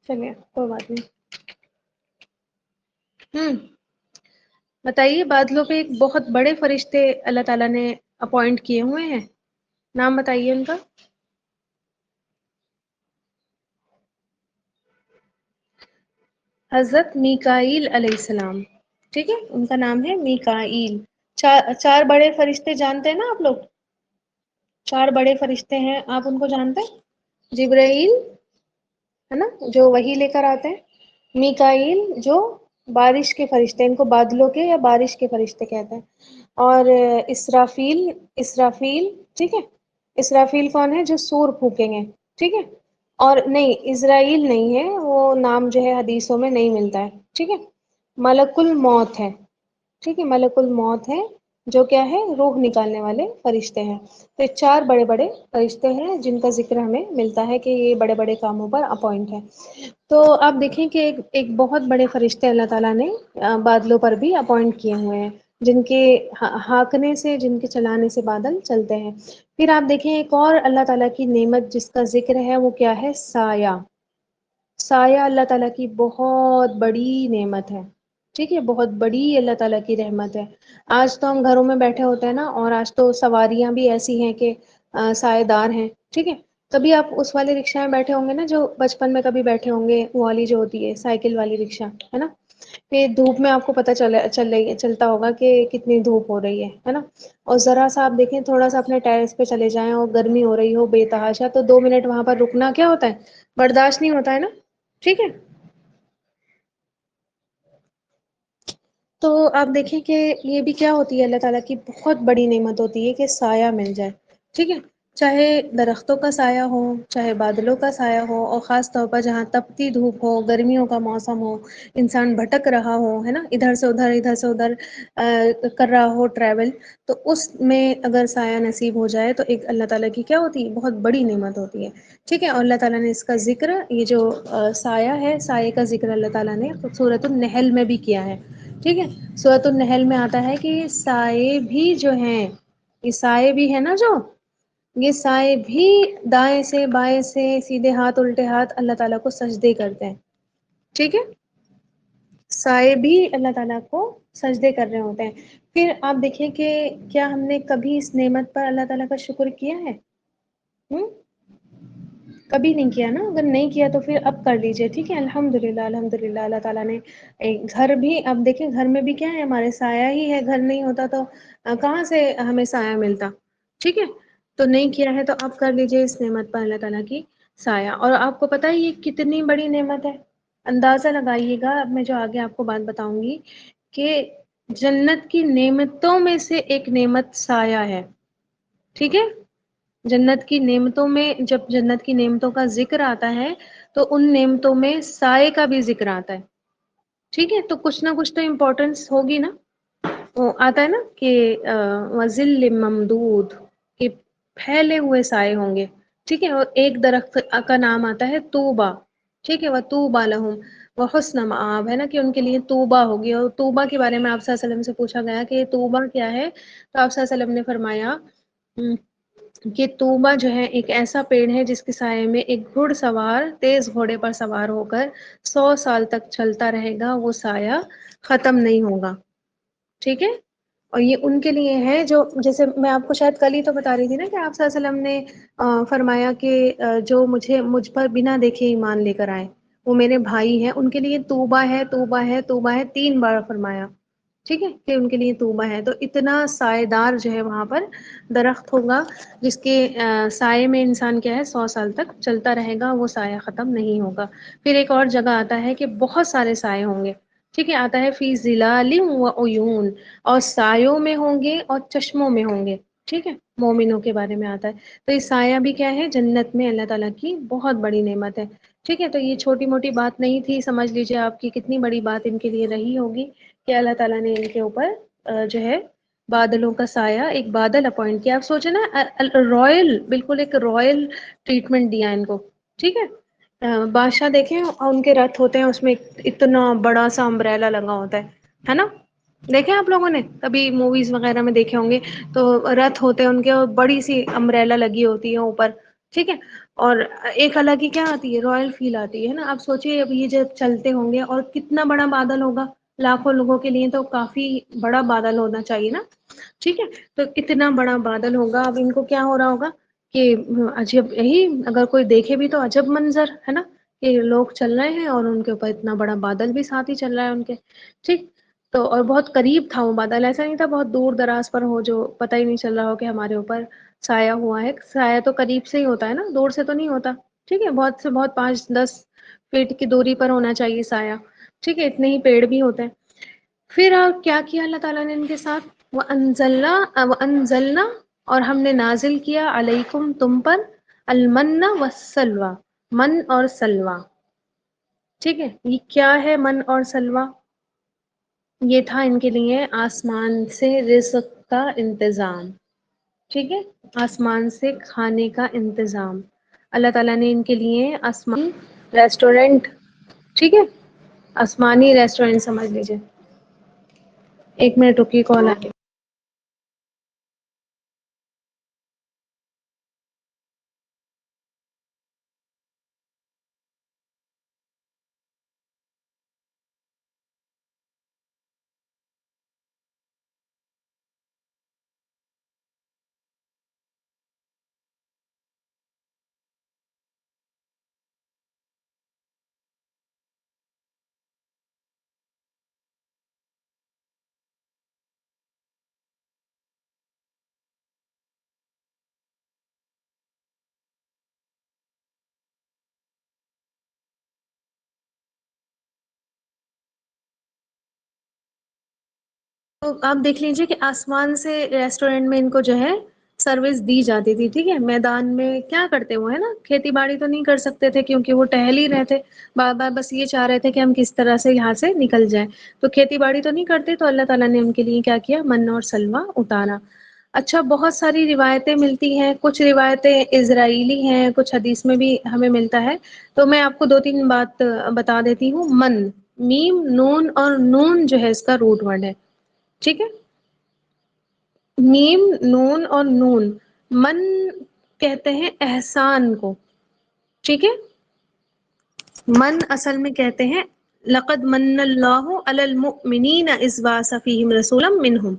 چلیے کوئی بات نہیں۔ ہوں بتائیے، بادلوں پہ ایک بہت بڑے فرشتے اللہ تعالیٰ نے اپوائنٹ کیے ہوئے ہیں، نام بتائیے ان کا۔ حضرت میکائیل علیہ السلام، ٹھیک ہے، ان کا نام ہے میکائیل۔ چار بڑے فرشتے جانتے ہیں نا آپ لوگ، چار بڑے فرشتے ہیں، آپ ان کو جانتے ہیں؟ جبرائیل ہے نا جو وحی لے کر آتے ہیں، میکائیل جو بارش کے فرشتے، ان کو بادلوں کے یا بارش کے فرشتے کہتے ہیں، اور اسرافیل، اسرافیل، ٹھیک ہے، اسرافیل کون ہے؟ جو سور پھونکیں گے، ٹھیک ہے، اور نہیں اسرائیل نہیں ہے، وہ نام جو ہے حدیثوں میں نہیں ملتا ہے، ٹھیک ہے، ملک الموت ہے، ٹھیک ہے، ملک الموت ہے، جو کیا ہے، روح نکالنے والے فرشتے ہیں۔ تو یہ چار بڑے بڑے فرشتے ہیں جن کا ذکر ہمیں ملتا ہے کہ یہ بڑے بڑے کاموں پر اپوائنٹ ہے۔ تو آپ دیکھیں کہ ایک بہت بڑے فرشتے اللہ تعالیٰ نے بادلوں پر بھی اپوائنٹ کیے ہوئے ہیں، جن کے ہانکنے سے، جن کے چلانے سے بادل چلتے ہیں۔ پھر آپ دیکھیں ایک اور اللہ تعالیٰ کی نعمت جس کا ذکر ہے وہ کیا ہے؟ سایہ۔ سایہ اللہ تعالیٰ کی بہت بڑی نعمت ہے، ٹھیک ہے، بہت بڑی اللہ تعالیٰ کی رحمت ہے۔ آج تو ہم گھروں میں بیٹھے ہوتے ہیں نا، اور آج تو سواریاں بھی ایسی ہیں کہ سائے دار ہیں، ٹھیک ہے، کبھی آپ اس والے رکشا میں بیٹھے ہوں گے نا جو بچپن میں کبھی بیٹھے ہوں گے، وہ والی جو ہوتی ہے سائیکل والی رکشا، ہے نا، پھر دھوپ میں آپ کو پتہ چلتا ہوگا کہ کتنی دھوپ ہو رہی ہے نا، اور ذرا سا آپ دیکھیں تھوڑا سا اپنے ٹائرس پہ چلے جائیں اور گرمی ہو رہی ہو بے تحاشا، تو 2 منٹ وہاں پر رکنا کیا ہوتا ہے؟ برداشت نہیں ہوتا ہے نا، ٹھیک ہے۔ تو آپ دیکھیں کہ یہ بھی کیا ہوتی ہے، اللہ تعالیٰ کی بہت بڑی نعمت ہوتی ہے کہ سایہ مل جائے، ٹھیک ہے، چاہے درختوں کا سایہ ہو، چاہے بادلوں کا سایہ ہو، اور خاص طور پر جہاں تپتی دھوپ ہو، گرمیوں کا موسم ہو، انسان بھٹک رہا ہو، ہے نا، ادھر سے ادھر، ادھر سے ادھر کر رہا ہو ٹریول، تو اس میں اگر سایہ نصیب ہو جائے تو ایک اللہ تعالیٰ کی کیا ہوتی ہے، بہت بڑی نعمت ہوتی ہے، ٹھیک ہے۔ اور اللہ تعالیٰ نے اس کا ذکر، یہ جو سایہ ہے، سایہ کا ذکر اللہ تعالیٰ نے سورۃ النحل میں بھی کیا ہے، ٹھیک ہے، سورۃ النحل میں آتا ہے کہ یہ سائے بھی جو ہیں، یہ سائے بھی ہے نا جو، یہ سائے بھی دائیں سے بائیں سے سیدھے ہاتھ الٹے ہاتھ اللہ تعالیٰ کو سجدے کرتے ہیں، ٹھیک ہے، سائے بھی اللہ تعالیٰ کو سجدے کر رہے ہوتے ہیں۔ پھر آپ دیکھیں کہ کیا ہم نے کبھی اس نعمت پر اللہ تعالیٰ کا شکر کیا ہے؟ ہم کبھی نہیں کیا نا، اگر نہیں کیا تو پھر اب کر لیجئے، ٹھیک ہے، الحمد للہ، الحمد للہ، اللہ تعالیٰ نے گھر بھی، اب دیکھیں گھر میں بھی کیا ہے، ہمارے سایہ ہی ہے، گھر نہیں ہوتا تو کہاں سے ہمیں سایہ ملتا، ٹھیک ہے، تو نہیں کیا ہے تو اب کر لیجئے اس نعمت پر اللہ تعالیٰ کی سایہ۔ اور آپ کو پتہ ہے یہ کتنی بڑی نعمت ہے، اندازہ لگائیے گا، اب میں جو آگے آپ کو بات بتاؤں گی کہ جنت کی نعمتوں میں سے ایک نعمت سایہ ہے، ٹھیک ہے، جنت کی نعمتوں میں جب جنت کی نعمتوں کا ذکر آتا ہے تو ان نعمتوں میں سائے کا بھی ذکر آتا ہے. ٹھیک ہے، تو کچھ نہ کچھ تو امپورٹنس ہوگی نا. وہ آتا ہے نا کہ وزل ممدود، کہ پھیلے ہوئے سائے ہوں گے. ٹھیک ہے، اور ایک درخت کا نام آتا ہے طوبا. ٹھیک ہے، وہ طوبا لہم وہ حسن مآب، ہے نا کہ ان کے لیے طوبا ہوگی. اور طوبا کے بارے میں آپ صلی اللہ علیہ وسلم سے پوچھا گیا کہ یہ طوبا کیا ہے، تو آپ صلی اللہ علیہ وسلم نے فرمایا کہ طوبا جو ہے ایک ایسا پیڑ ہے جس کے سائے میں ایک گھڑ سوار تیز گھوڑے پر سوار ہو کر 100 سال تک چلتا رہے گا، وہ سایہ ختم نہیں ہوگا. ٹھیک ہے، اور یہ ان کے لیے ہے جو، جیسے میں آپ کو شاید کل ہی تو بتا رہی تھی نا کہ آپ صلی اللہ علیہ وسلم نے فرمایا کہ جو مجھ پر بنا دیکھے ایمان لے کر آئے وہ میرے بھائی ہیں، ان کے لیے طوبا ہے، طوبا ہے، طوبا ہے 3 بار فرمایا. ٹھیک ہے، کہ ان کے لیے طوبا ہے. تو اتنا سائے دار جو ہے وہاں پر درخت ہوگا جس کے سائے میں انسان کیا ہے 100 سال تک چلتا رہے گا، وہ سایہ ختم نہیں ہوگا. پھر ایک اور جگہ آتا ہے کہ بہت سارے سائے ہوں گے. ٹھیک ہے، آتا ہے فی ظلال و عیون، اور سایوں میں ہوں گے اور چشموں میں ہوں گے. ٹھیک ہے، مومنوں کے بارے میں آتا ہے. تو یہ سایہ بھی کیا ہے، جنت میں اللہ تعالیٰ کی بہت بڑی نعمت ہے. ٹھیک ہے، تو یہ چھوٹی موٹی بات نہیں تھی، سمجھ لیجیے آپ کی کتنی بڑی بات ان کے لیے رہی ہوگی کہ اللہ تعالیٰ نے ان کے اوپر جو ہے بادلوں کا سایہ، ایک بادل اپوائنٹ کیا. آپ سوچے نا، رائل، بالکل ایک رائل ٹریٹمنٹ دیا ان کو. ٹھیک ہے، بادشاہ دیکھیں اور ان کے رتھ ہوتے ہیں، اس میں اتنا بڑا سا امبریلا لگا ہوتا ہے نا. دیکھیں آپ لوگوں نے کبھی موویز وغیرہ میں دیکھے ہوں گے، تو رتھ ہوتے ہیں ان کے اور بڑی سی امبریلا لگی ہوتی ہے اوپر. ٹھیک ہے، اور ایک الگ ہی کیا آتی ہے، رائل فیل آتی ہے نا. آپ سوچئے اب یہ جب چلتے ہوں گے اور کتنا بڑا بادل ہوگا، لاکھوں لوگوں کے لیے تو کافی بڑا بادل ہونا چاہیے نا. ٹھیک ہے، تو اتنا بڑا بادل ہوگا. اب ان کو کیا ہو رہا ہوگا کہ عجب، یہی اگر کوئی دیکھے بھی تو عجب منظر ہے نا، کہ لوگ چل رہے ہیں اور ان کے اوپر اتنا بڑا بادل بھی ساتھ ہی چل رہا ہے ان کے. ٹھیک، تو اور بہت قریب تھا وہ بادل، ایسا نہیں تھا بہت دور دراز پر ہو جو پتہ ہی نہیں چل رہا ہو کہ ہمارے اوپر سایہ ہوا ہے. سایہ تو قریب سے ہی ہوتا ہے نا، دور سے تو نہیں ہوتا. ٹھیک ہے، بہت سے بہت 5-10 فٹ کی دوری پر ہونا چاہیے سایہ. ٹھیک ہے، اتنے ہی پیڑ بھی ہوتے ہیں. پھر کیا کیا اللہ تعالیٰ نے ان کے ساتھ، وَأَنزَلْنَا، اور ہم نے نازل کیا علیکم، تم پر، المن والسلوی، من اور سلوی. ٹھیک ہے، یہ کیا ہے من اور سلوی؟ یہ تھا ان کے لیے آسمان سے رزق کا انتظام. ٹھیک ہے، آسمان سے کھانے کا انتظام. اللہ تعالیٰ نے ان کے لیے آسمان ریسٹورینٹ، ٹھیک ہے، آسمانی ریسٹورینٹ سمجھ لیجیے. 1 منٹ رکیے، کال آ گیا. تو آپ دیکھ لیجیے کہ آسمان سے ریسٹورینٹ میں ان کو جو ہے سروس دی جاتی تھی. ٹھیک ہے، میدان میں کیا کرتے وہ ہے نا، کھیتی باڑی تو نہیں کر سکتے تھے کیونکہ وہ ٹہل ہی رہے تھے. بار بار بس یہ چاہ رہے تھے کہ ہم کس طرح سے یہاں سے نکل جائیں. تو کھیتی باڑی تو نہیں کرتے، تو اللہ تعالیٰ نے ان کے لیے کیا کیا، من اور سلوی اتارا. اچھا، بہت ساری روایتیں ملتی ہیں، کچھ روایتیں اسرائیلی ہیں، کچھ حدیث میں بھی ہمیں ملتا ہے. تو میں آپ کو 2-3 بات بتا دیتی ہوں. من، میم، نون، اور نون جو ہے اس کا روٹ ورڈ ہے. ٹھیک ہے، میم، نون اور نون. من کہتے ہیں احسان کو. ٹھیک ہے، من اصل میں کہتے ہیں لقد من اللہ علی المؤمنین اذ بعث فیہم رسولا منہم.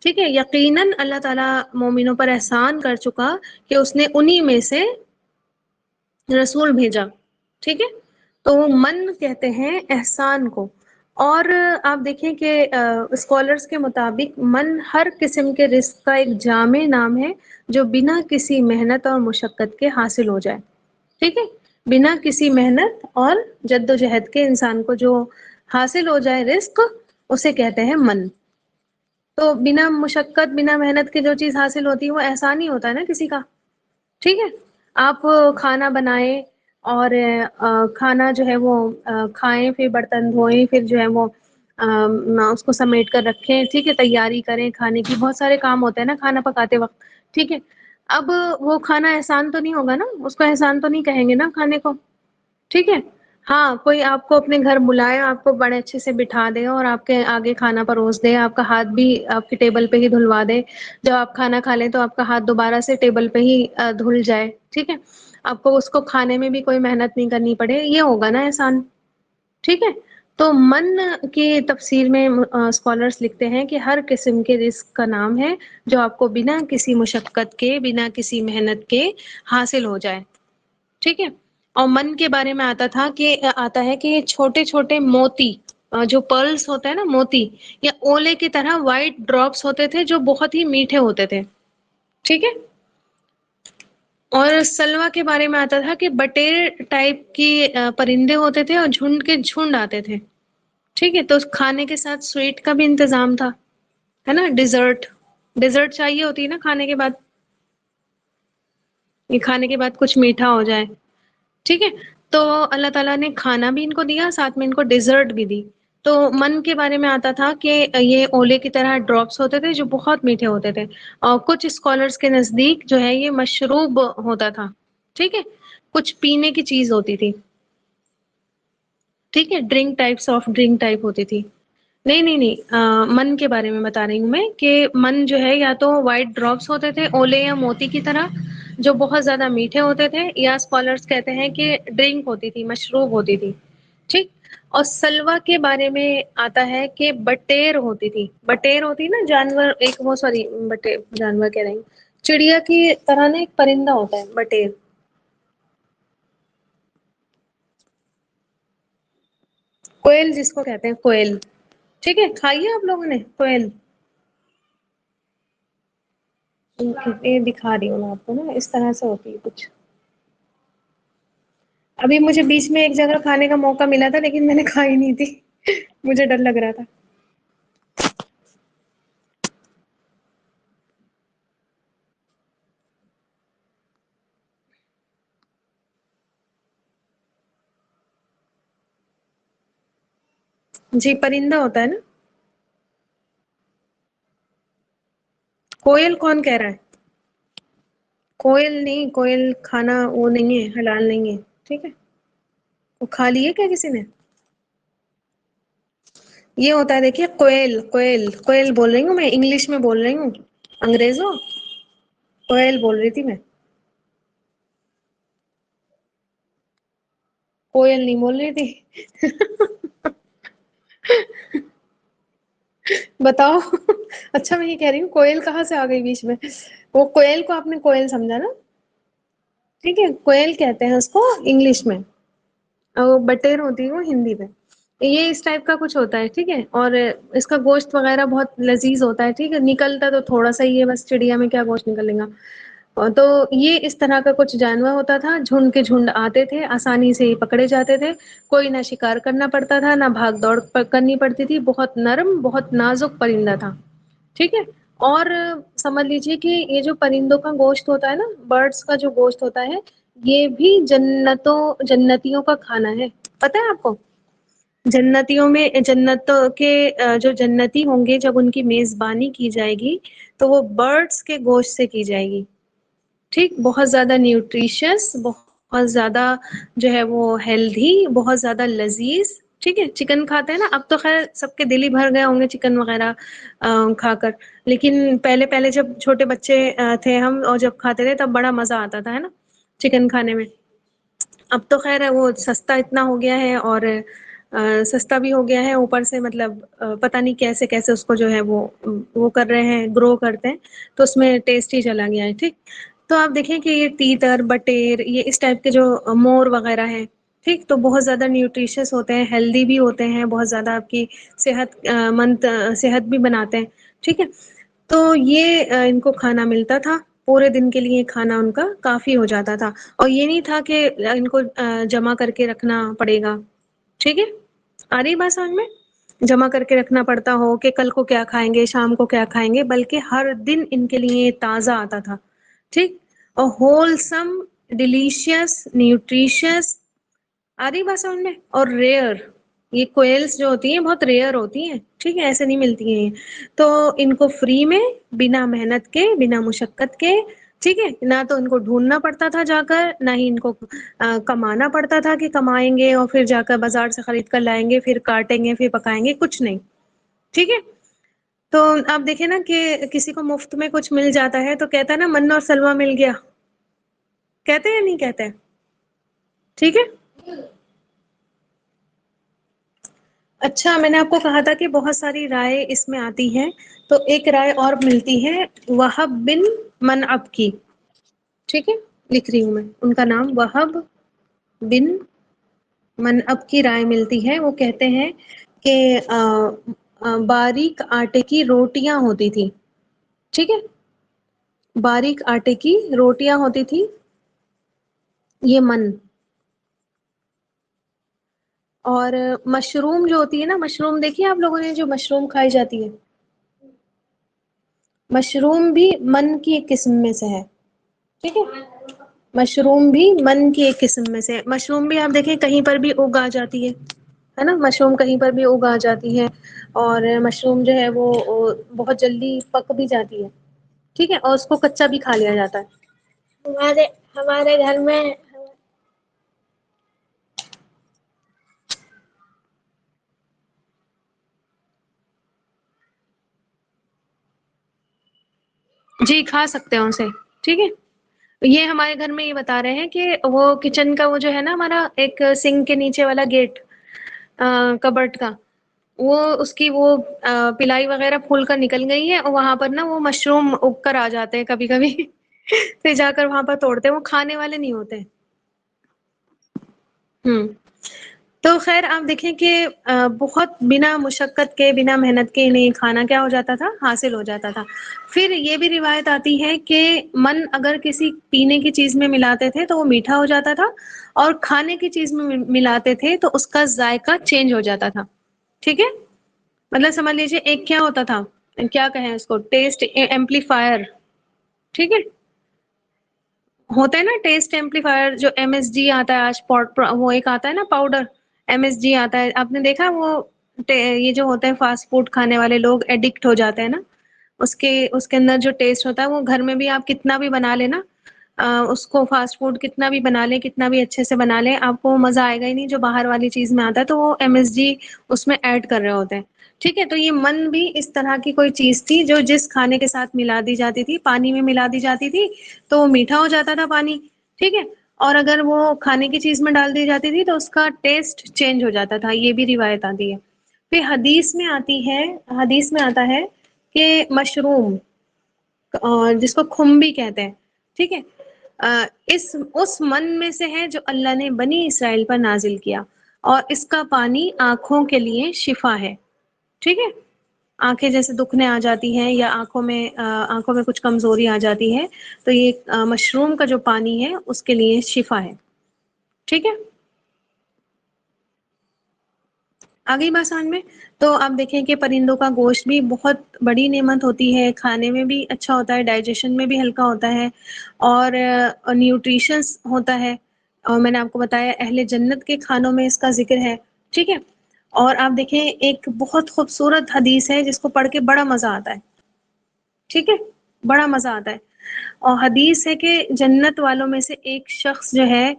ٹھیک ہے، یقیناً اللہ تعالیٰ مومنوں پر احسان کر چکا کہ اس نے انہی میں سے رسول بھیجا. ٹھیک ہے، تو من کہتے ہیں احسان کو. اور آپ دیکھیں کہ اسکالرس کے مطابق من ہر قسم کے رزق کا ایک جامع نام ہے جو بنا کسی محنت اور مشقت کے حاصل ہو جائے. ٹھیک ہے، بنا کسی محنت اور جد و جہد کے انسان کو جو حاصل ہو جائے رزق، اسے کہتے ہیں من. تو بنا مشقت بنا محنت کے جو چیز حاصل ہوتی ہے وہ احسان ہی ہوتا ہے نا کسی کا. ٹھیک ہے. آپ کھانا بنائیں اور کھانا جو ہے وہ کھائیں، پھر برتن دھوئیں، پھر جو ہے وہ اس کو سمیٹ کر رکھیں. ٹھیک ہے. تیاری کریں کھانے کی، بہت سارے کام ہوتے ہیں نا کھانا پکاتے وقت. ٹھیک ہے. اب وہ کھانا احسان تو نہیں ہوگا نا، اس کو احسان تو نہیں کہیں گے نا کھانے کو. ٹھیک ہے. ہاں کوئی آپ کو اپنے گھر بلائے، آپ کو بڑے اچھے سے بٹھا دے اور آپ کے آگے کھانا پروس دے، آپ کا ہاتھ بھی آپ کے ٹیبل پہ ہی دھلوا دے، جب آپ کھانا کھا لیں تو آپ کا ہاتھ دوبارہ سے ٹیبل پہ ہی دھل جائے. ٹھیک ہے. آپ کو اس کو کھانے میں بھی کوئی محنت نہیں کرنی پڑے، یہ ہوگا نا احسان. ٹھیک ہے. تو من کی تفسیر میں اسکالرس لکھتے ہیں کہ ہر قسم کے رزق کا نام ہے جو آپ کو بنا کسی مشقت کے، بنا کسی محنت کے حاصل ہو جائے. ٹھیک ہے. اور من کے بارے میں آتا ہے کہ یہ چھوٹے چھوٹے موتی، جو پرلس ہوتا ہے نا موتی، یا اولے کی طرح وائٹ ڈراپس ہوتے تھے جو بہت ہی میٹھے ہوتے تھے. ٹھیک ہے. اور سلوا کے بارے میں آتا تھا کہ بٹیر ٹائپ کی پرندے ہوتے تھے اور جھنڈ کے جھنڈ آتے تھے. ٹھیک ہے. تو کھانے کے ساتھ سویٹ کا بھی انتظام تھا، ہے نا. ڈیزرٹ چاہیے ہوتی ہے نا کھانے کے بعد، یہ کھانے کے بعد کچھ میٹھا ہو جائے. ٹھیک ہے. تو اللہ تعالیٰ نے کھانا بھی ان کو دیا، ساتھ میں ان کو ڈیزرٹ بھی دی. تو من کے بارے میں آتا تھا کہ یہ اولے کی طرح ڈراپس ہوتے تھے جو بہت میٹھے ہوتے تھے، اور کچھ اسکالرس کے نزدیک جو ہے یہ مشروب ہوتا تھا. ٹھیک ہے. کچھ پینے کی چیز ہوتی تھی. ٹھیک ہے. Drink type, soft drink type ہوتی تھی. نہیں نہیں نہیں، من کے بارے میں بتا رہی ہوں میں کہ من جو ہے یا تو وائٹ ڈراپس ہوتے تھے اولے یا موتی کی طرح جو بہت زیادہ میٹھے ہوتے تھے، یا اسکالرس کہتے ہیں کہ ڈرنک ہوتی تھی، مشروب ہوتی تھی. ٹھیک. اور سلوا کے بارے میں آتا ہے کہ بٹیر ہوتی تھی. بٹیر ہوتی نا جانور، ایک وہ سوری بٹیر جانور کہہ رہی ہوں، چڑیا کی طرح نا ایک پرندہ ہوتا ہے بٹیر. کوئل جس کو کہتے ہیں کوئل. ٹھیک ہے. کھائیے آپ لوگوں نے کوئل؟ یہ دکھا رہی ہوں میں آپ کو نا، اس طرح سے ہوتی ہے کچھ. ابھی مجھے بیچ میں ایک جگہ کھانے کا موقع ملا تھا لیکن میں نے کھائی نہیں تھی، مجھے ڈر لگ رہا تھا. جی پرندہ ہوتا ہے نا. کوئل کون کہہ رہا ہے؟ کوئل نہیں، کوئل کھانا وہ نہیں ہے، حلال نہیں ہے. ٹھیک ہے. وہ کھا لی ہے کیا کسی نے؟ یہ ہوتا ہے دیکھیے کوئل. کوئل کوئل بول رہی ہوں میں، انگلش میں بول رہی ہوں. انگریزوں. کوئل بول رہی تھی میں. کوئل نہیں بول رہی تھی. بتاؤ. اچھا میں یہ کہہ رہی ہوں کوئل کہاں سے آ گئی بیچ میں؟ وہ کوئل کو آپ نے کوئل سمجھا نا. ٹھیک ہے. کوئل کہتے ہیں اس کو انگلش میں، اور بٹیر ہوتی ہے وہ ہندی میں. یہ اس ٹائپ کا کچھ ہوتا ہے. ٹھیک ہے. اور اس کا گوشت وغیرہ بہت لذیذ ہوتا ہے. ٹھیک ہے. نکلتا تو تھوڑا سا ہی ہے بس، چڑیا میں کیا گوشت نکلے گا. تو یہ اس طرح کا کچھ جانور ہوتا تھا، جھنڈ کے جھنڈ آتے تھے، آسانی سے ہی پکڑے جاتے تھے. کوئی نہ شکار کرنا پڑتا تھا، نہ بھاگ دوڑ کرنی پڑتی تھی. بہت نرم، بہت نازک پرندہ تھا. ٹھیک ہے. اور سمجھ لیجیے کہ یہ جو پرندوں کا گوشت ہوتا ہے نا، برڈس کا جو گوشت ہوتا ہے، یہ بھی جنتیوں کا کھانا ہے. پتا ہے آپ کو؟ جنتیوں میں، جنتوں کے جو جنتی ہوں گے جب ان کی میزبانی کی جائے گی تو وہ برڈس کے گوشت سے کی جائے گی. ٹھیک. بہت زیادہ نیوٹریشس، بہت زیادہ جو ہے وہ ہیلدی، بہت زیادہ لذیذ. ٹھیک ہے. چکن کھاتے ہیں نا، اب تو خیر سب کے دل ہی بھر گئے ہوں گے چکن وغیرہ کھا کر، لیکن پہلے پہلے جب چھوٹے بچے تھے ہم اور جب کھاتے تھے تب بڑا مزہ آتا تھا، ہے نا، چکن کھانے میں. اب تو خیر ہے وہ سستا اتنا ہو گیا ہے، اور سستا بھی ہو گیا ہے اوپر سے، مطلب پتہ نہیں کیسے کیسے اس کو جو ہے وہ کر رہے ہیں، گرو کرتے ہیں، تو اس میں ٹیسٹ ہی چلا گیا ہے. ٹھیک. تو آپ دیکھیں کہ یہ تیتر، بٹیر، یہ اس ٹائپ کے جو مور وغیرہ ہیں، ٹھیک، تو بہت زیادہ نیوٹریشیس ہوتے ہیں، ہیلدی بھی ہوتے ہیں، بہت زیادہ آپ کی صحت مند صحت بھی بناتے ہیں. ٹھیک ہے. تو یہ ان کو کھانا ملتا تھا، پورے دن کے لیے کھانا ان کا کافی ہو جاتا تھا. اور یہ نہیں تھا کہ ان کو جمع کر کے رکھنا پڑے گا. ٹھیک ہے. آ رہی بات سمجھ میں؟ جمع کر کے رکھنا پڑتا ہو کہ کل کو کیا کھائیں گے، شام کو کیا کھائیں گے، بلکہ ہر دن ان کے لیے تازہ آتا تھا. ٹھیک. اور ہولسم، ڈیلیشیس، نیوٹریشس، آ رہی بات سمجھ میں، اور ریئر. یہ کوئلس جو ہوتی ہیں بہت ریئر ہوتی ہیں، ٹھیک ہے، ایسے نہیں ملتی ہیں. تو ان کو فری میں، بنا محنت کے، بنا مشقت کے، ٹھیک ہے، نہ تو ان کو ڈھونڈنا پڑتا تھا جا کر، نہ ہی ان کو کمانا پڑتا تھا کہ کمائیں گے اور پھر جا کر بازار سے خرید کر لائیں گے، پھر کاٹیں گے، پھر پکائیں گے، کچھ نہیں. ٹھیک ہے. تو آپ دیکھیں نا کہ کسی کو مفت میں کچھ مل جاتا ہے تو کہتا ہے نا من اور سلوا مل گیا، کہتے ہیں یا نہیں کہتے ہیں؟ ٹھیک ہے. اچھا، میں نے آپ کو کہا تھا کہ بہت ساری رائے اس میں آتی ہیں، تو ایک رائے اور ملتی ہے وہب بن منعب کی. ٹھیک ہے، لکھ رہی ہوں میں ان کا نام، وہب بن منعب کی رائے ملتی ہے. وہ کہتے ہیں کہ باریک آٹے کی روٹیاں ہوتی تھی. ٹھیک ہے، باریک آٹے کی روٹیاں ہوتی تھی، یہ من. اور مشروم جو ہوتی ہے نا، مشروم دیکھیے آپ لوگوں نے، جو مشروم کھائی جاتی ہے، مشروم بھی من کی ایک قسم میں سے ہے. ٹھیک ہے، مشروم بھی من کی ایک قسم میں سے. مشروم بھی آپ دیکھیں کہیں پر بھی اگ آ جاتی ہے نا، مشروم کہیں پر بھی اگ آ جاتی ہے. اور مشروم جو ہے وہ بہت جلدی پک بھی جاتی ہے. ٹھیک ہے، اور اس کو کچا بھی کھا لیا جاتا ہے. ہمارے گھر میں جی کھا سکتے ہیں اسے. ٹھیک ہے، یہ ہمارے گھر میں یہ بتا رہے ہیں کہ وہ کچن کا وہ جو ہے نا ہمارا ایک سنک کے نیچے والا گیٹ، کبرٹ کا، وہ اس کی وہ پلائی وغیرہ پھول کر نکل گئی ہے، اور وہاں پر نا وہ مشروم اگ کر آ جاتے ہیں کبھی کبھی. پھر جا کر وہاں پر توڑتے ہیں، وہ کھانے والے نہیں ہوتے. ہوں. تو خیر آپ دیکھیں کہ بہت بنا مشقت کے، بنا محنت کے انہیں کھانا کیا ہو جاتا تھا، حاصل ہو جاتا تھا. پھر یہ بھی روایت آتی ہے کہ من اگر کسی پینے کی چیز میں ملاتے تھے تو وہ میٹھا ہو جاتا تھا، اور کھانے کی چیز میں ملاتے تھے تو اس کا ذائقہ چینج ہو جاتا تھا. ٹھیک ہے، مطلب سمجھ لیجیے ایک کیا ہوتا تھا، کیا کہیں اس کو، ٹیسٹ ایمپلیفائر. ٹھیک ہے، ہوتا ہے نا ٹیسٹ ایمپلیفائر، جو ایم ایس جی آتا ہے آج، وہ ایک آتا ہے نا پاؤڈر، ایم ایس جی آتا ہے. آپ نے دیکھا وہ یہ جو ہوتا ہے فاسٹ فوڈ کھانے والے لوگ ایڈکٹ ہو جاتے ہیں نا، اس کے اندر جو ٹیسٹ ہوتا ہے، وہ گھر میں بھی آپ کتنا بھی بنا لینا، اس کو فاسٹ فوڈ کتنا بھی بنا لیں، کتنا بھی اچھے سے بنا لیں، آپ کو مزہ آئے گا ہی نہیں جو باہر والی چیز میں آتا ہے. تو وہ ایم ایس جی اس میں ایڈ کر رہے ہوتے ہیں. ٹھیک ہے، تو یہ من بھی اس طرح کی کوئی چیز تھی جو جس کھانے کے ساتھ ملا دی جاتی تھی، پانی میں ملا دی جاتی تھی تو وہ میٹھا ہو جاتا تھا پانی. ٹھیک ہے، اور اگر وہ کھانے کی چیز میں ڈال دی جاتی تھی تو اس کا ٹیسٹ چینج ہو جاتا تھا. یہ بھی روایت آتی ہے. پھر حدیث میں آتی ہے، حدیث میں آتا ہے کہ مشروم، جس کو کھمبی کہتے ہیں، ٹھیک ہے، اس من میں سے ہے جو اللہ نے بنی اسرائیل پر نازل کیا، اور اس کا پانی آنکھوں کے لیے شفا ہے. ٹھیک ہے، آنکھیں جیسے دکھنے آ جاتی ہیں یا آنکھوں میں کچھ کمزوری آ جاتی ہے، تو یہ مشروم کا جو پانی ہے اس کے لیے شفا ہے. ٹھیک ہے، آگئی بات سمجھ میں. تو آپ دیکھیں کہ پرندوں کا گوشت بھی بہت بڑی نعمت ہوتی ہے، کھانے میں بھی اچھا ہوتا ہے، ڈائجیشن میں بھی ہلکا ہوتا ہے، اور نیوٹریشنس ہوتا ہے. اور میں نے آپ کو بتایا اہل جنت کے کھانوں میں اس کا ذکر ہے. ٹھیک ہے، اور آپ دیکھیں ایک بہت خوبصورت حدیث ہے جس کو پڑھ کے بڑا مزہ آتا ہے. ٹھیک ہے، بڑا مزہ آتا ہے. اور حدیث ہے کہ جنت والوں میں سے ایک شخص جو ہے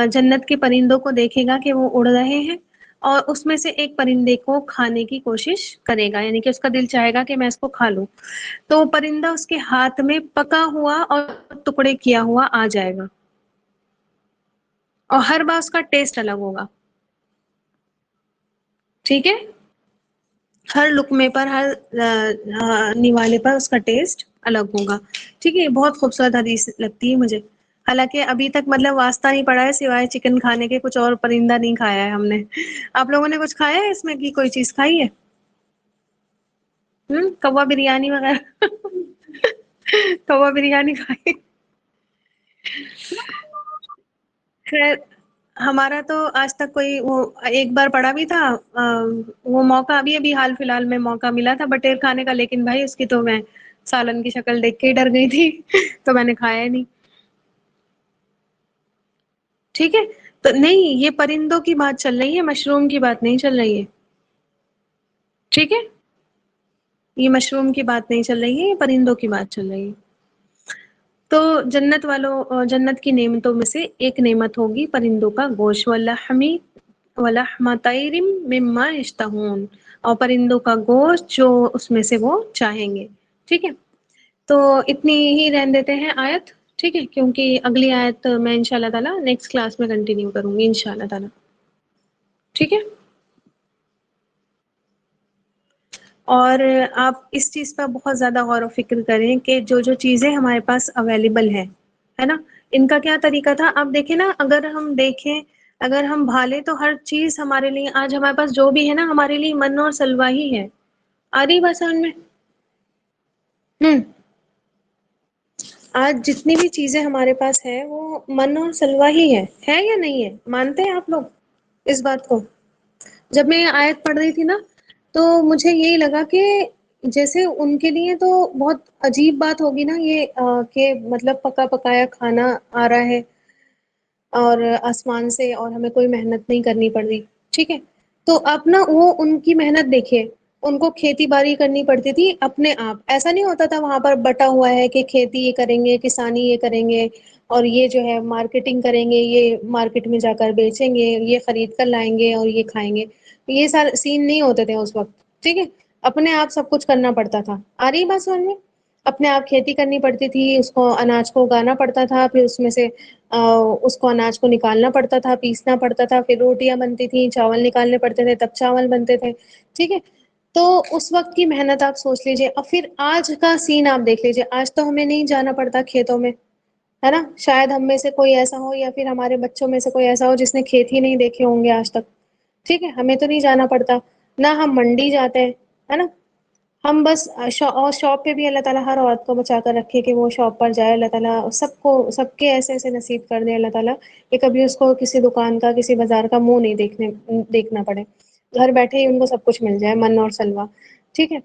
جنت کے پرندوں کو دیکھے گا کہ وہ اڑ رہے ہیں، اور اس میں سے ایک پرندے کو کھانے کی کوشش کرے گا، یعنی کہ اس کا دل چاہے گا کہ میں اس کو کھا لوں، تو پرندہ اس کے ہاتھ میں پکا ہوا اور ٹکڑے کیا ہوا آ جائے گا، اور ہر بار اس کا ٹیسٹ الگ ہوگا. ٹھیک ہے، ہر لقمے پر، ہر نوالے پر اس کا ٹیسٹ الگ ہوگا. ٹھیک ہے، یہ بہت خوبصورت حدیث لگتی ہے مجھے. حالانکہ ابھی تک مطلب واسطہ نہیں پڑا ہے سوائے چکن کھانے کے، کچھ اور پرندہ نہیں کھایا ہے ہم نے. آپ لوگوں نے کچھ کھایا ہے اس میں کی کوئی چیز کھائی ہے؟ کوا بریانی وغیرہ؟ کوا بریانی کھائی؟ خیر، ہمارا تو آج تک کوئی وہ ایک بار پڑا بھی تھا، وہ موقع ابھی ابھی حال فی الحال میں موقع ملا تھا بٹیر کھانے کا، لیکن بھائی اس کی تو میں سالن کی شکل دیکھ کے ہی ڈر گئی تھی تو میں نے کھایا ہی نہیں. ٹھیک ہے، تو نہیں یہ پرندوں کی بات چل رہی ہے، مشروم کی بات نہیں چل رہی ہے. ٹھیک ہے، یہ مشروم کی بات نہیں چل رہی ہے، یہ پرندوں کی بات چل رہی ہے. تو جنت والوں، جنت کی نعمتوں میں سے ایک نعمت ہوگی پرندوں کا گوشت، واللحمی ولحم طیر مما یشتہون، اور پرندوں کا گوشت جو اس میں سے وہ چاہیں گے. ٹھیک ہے، تو اتنی ہی رہن دیتے ہیں آیت. ٹھیک ہے، کیونکہ اگلی آیت میں ان شاء اللہ تعالیٰ نیکسٹ کلاس میں کنٹینیو کروں گی ان شاء اللہ تعالیٰ. ٹھیک ہے، اور آپ اس چیز پر بہت زیادہ غور و فکر کریں کہ جو جو چیزیں ہمارے پاس اویلیبل ہے نا، ان کا کیا طریقہ تھا. آپ دیکھیں نا، اگر ہم دیکھیں، اگر ہم بھالیں تو ہر چیز ہمارے لیے آج ہمارے پاس جو بھی ہے نا، ہمارے لیے من اور سلوا ہی ہے. آ رہی بات سمجھ میں؟ آج جتنی بھی چیزیں ہمارے پاس ہے وہ من اور سلوا ہی ہے یا نہیں ہے؟ مانتے ہیں آپ لوگ اس بات کو؟ جب میں یہ آیت پڑھ رہی تھی نا تو مجھے یہی لگا کہ جیسے ان کے لیے تو بہت عجیب بات ہوگی نا یہ کہ مطلب پکا پکایا کھانا آ رہا ہے اور آسمان سے، اور ہمیں کوئی محنت نہیں کرنی پڑ رہی. ٹھیک ہے، تو اب نا وہ ان کی محنت دیکھیے، ان کو کھیتی باڑی کرنی پڑتی تھی اپنے آپ. ایسا نہیں ہوتا تھا وہاں پر بٹا ہوا ہے کہ کھیتی یہ کریں گے، کسانی یہ کریں گے، اور یہ جو ہے مارکیٹنگ کریں گے، یہ مارکیٹ میں جا کر بیچیں گے، یہ خرید کر لائیں گے اور یہ کھائیں گے. یہ سارے سین نہیں ہوتے تھے اس وقت. ٹھیک ہے، اپنے آپ سب کچھ کرنا پڑتا تھا. آ رہی بات سمجھ میں؟ اپنے آپ کھیتی کرنی پڑتی تھی، اس کو اناج کو اگانا پڑتا تھا، پھر اس میں سے اس کو اناج کو نکالنا پڑتا تھا، پیسنا پڑتا تھا، پھر روٹیاں بنتی تھیں، چاول نکالنے پڑتے تھے تب چاول بنتے تھے. ٹھیک ہے، تو اس وقت کی محنت آپ سوچ لیجئے، اور پھر آج کا سین آپ دیکھ لیجئے. آج تو ہمیں نہیں جانا پڑتا کھیتوں میں، ہے نا. شاید ہم میں سے کوئی ایسا ہو یا پھر ہمارے بچوں میں سے کوئی ایسا ہو جس نے کھیت ہی نہیں دیکھے ہوں گے آج تک. ٹھیک ہے، ہمیں تو نہیں جانا پڑتا، نہ ہم منڈی جاتے ہیں، ہے نا. ہم بس شاپ پہ بھی اللہ تعالیٰ ہر عورت کو بچا کر رکھے کہ وہ شاپ پر جائے. اللہ تعالیٰ سب کو، سب کے ایسے ایسے نصیب کر دے اللہ تعالیٰ کہ کبھی اس کو کسی دکان کا، کسی بازار کا منہ نہیں دیکھنا پڑے. گھر بیٹھے ہی ان کو سب کچھ مل جائے، من اور سلوا. ٹھیک ہے،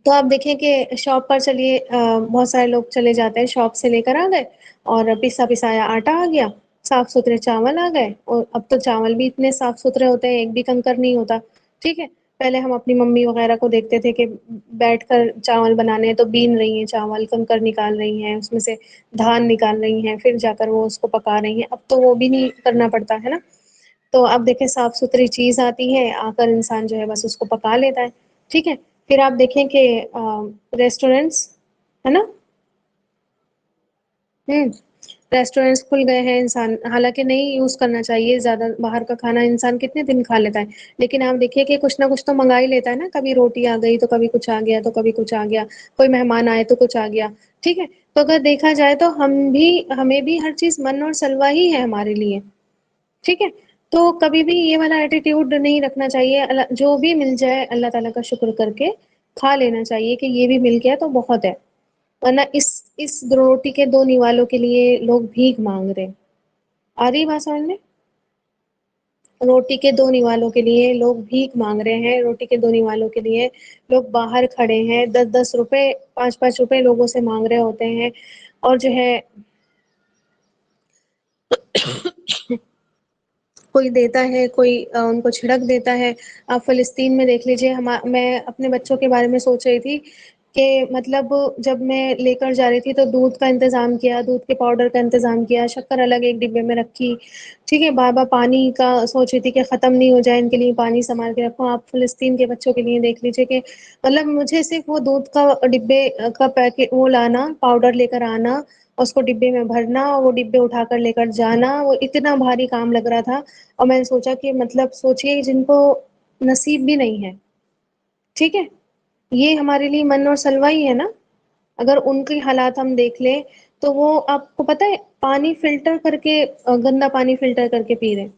تو آپ دیکھیں کہ شاپ پر چلیے، بہت سارے لوگ چلے جاتے ہیں، شاپ سے لے کر آ گئے اور پسا پسایا آٹا آ گیا، صاف ستھرے چاول آ گئے. اور اب تو چاول بھی اتنے صاف ستھرے ہوتے ہیں، ایک بھی کنکر نہیں ہوتا. ٹھیک ہے، پہلے ہم اپنی ممی وغیرہ کو دیکھتے تھے کہ بیٹھ کر چاول بنانے ہیں تو بین رہی ہیں چاول، کنکر نکال رہی ہیں، اس میں سے دھان نکال رہی ہیں، پھر جا کر وہ اس کو پکا رہی ہیں. اب تو وہ بھی نہیں کرنا پڑتا ہے نا. تو اب دیکھیں صاف ستھری چیز آتی ہے، آ کر انسان جو ہے بس اس کو پکا لیتا ہے. ٹھیک ہے، پھر آپ دیکھیں کہ ریسٹورینٹس، ہے نا. ریسٹورینٹس کھل گئے ہیں. انسان حالانکہ نہیں یوز کرنا چاہیے زیادہ باہر کا کھانا، انسان کتنے دن کھا لیتا ہے. لیکن آپ دیکھیے کہ کچھ نہ کچھ تو منگا ہی لیتا ہے نا. کبھی روٹی آ گئی تو کبھی کچھ آ گیا، تو کبھی کچھ آ گیا، کوئی مہمان آئے تو کچھ آ گیا. ٹھیک ہے، تو اگر دیکھا جائے تو ہمیں بھی ہر چیز من اور سلوا ہی ہے ہمارے لیے. ٹھیک ہے، تو کبھی بھی یہ والا ایٹیٹیوڈ نہیں رکھنا چاہیے. جو بھی مل جائے اللہ تعالیٰ کا شکر کر کے کھا لینا چاہیے کہ یہ بھی مل گیا تو بہت ہے. ورنہ اس روٹی کے دو نوالوں کے لیے لوگ بھیک مانگ رہے. آ رہی بات سمجھ میں؟ روٹی کے دو نوالوں کے لیے لوگ بھیک مانگ رہے ہیں. روٹی کے دو نوالوں کے لیے لوگ باہر کھڑے ہیں، 10 10 روپے، 5 5 روپے لوگوں سے مانگ رہے ہوتے ہیں. اور جو ہے کوئی دیتا ہے، کوئی ان کو چھڑک دیتا ہے. آپ فلسطین میں دیکھ لیجئے. میں اپنے بچوں کے بارے میں سوچ رہی تھی کہ مطلب جب میں لے کر جا رہی تھی تو دودھ کا انتظام کیا، دودھ کے پاؤڈر کا انتظام کیا، شکر الگ ایک ڈبے میں رکھی. ٹھیک ہے، بار بار پانی کا سوچ رہی تھی کہ ختم نہیں ہو جائے، ان کے لیے پانی سنبھال کے رکھوں. آپ فلسطین کے بچوں کے لیے دیکھ لیجئے کہ مطلب مجھے صرف وہ دودھ کا ڈبے کا پیکٹ وہ لانا، پاؤڈر لے کر آنا، اس کو ڈبے میں بھرنا، وہ ڈبے اٹھا کر لے کر جانا، وہ اتنا بھاری کام لگ رہا تھا. اور میں نے سوچا کہ مطلب سوچئے جن کو نصیب بھی نہیں ہے. ٹھیک ہے، یہ ہمارے لیے من اور سلوا ہی ہے نا. اگر ان کے حالات ہم دیکھ لیں تو وہ آپ کو پتہ ہے پانی فلٹر کر کے، گندا پانی فلٹر کر کے پی رہے.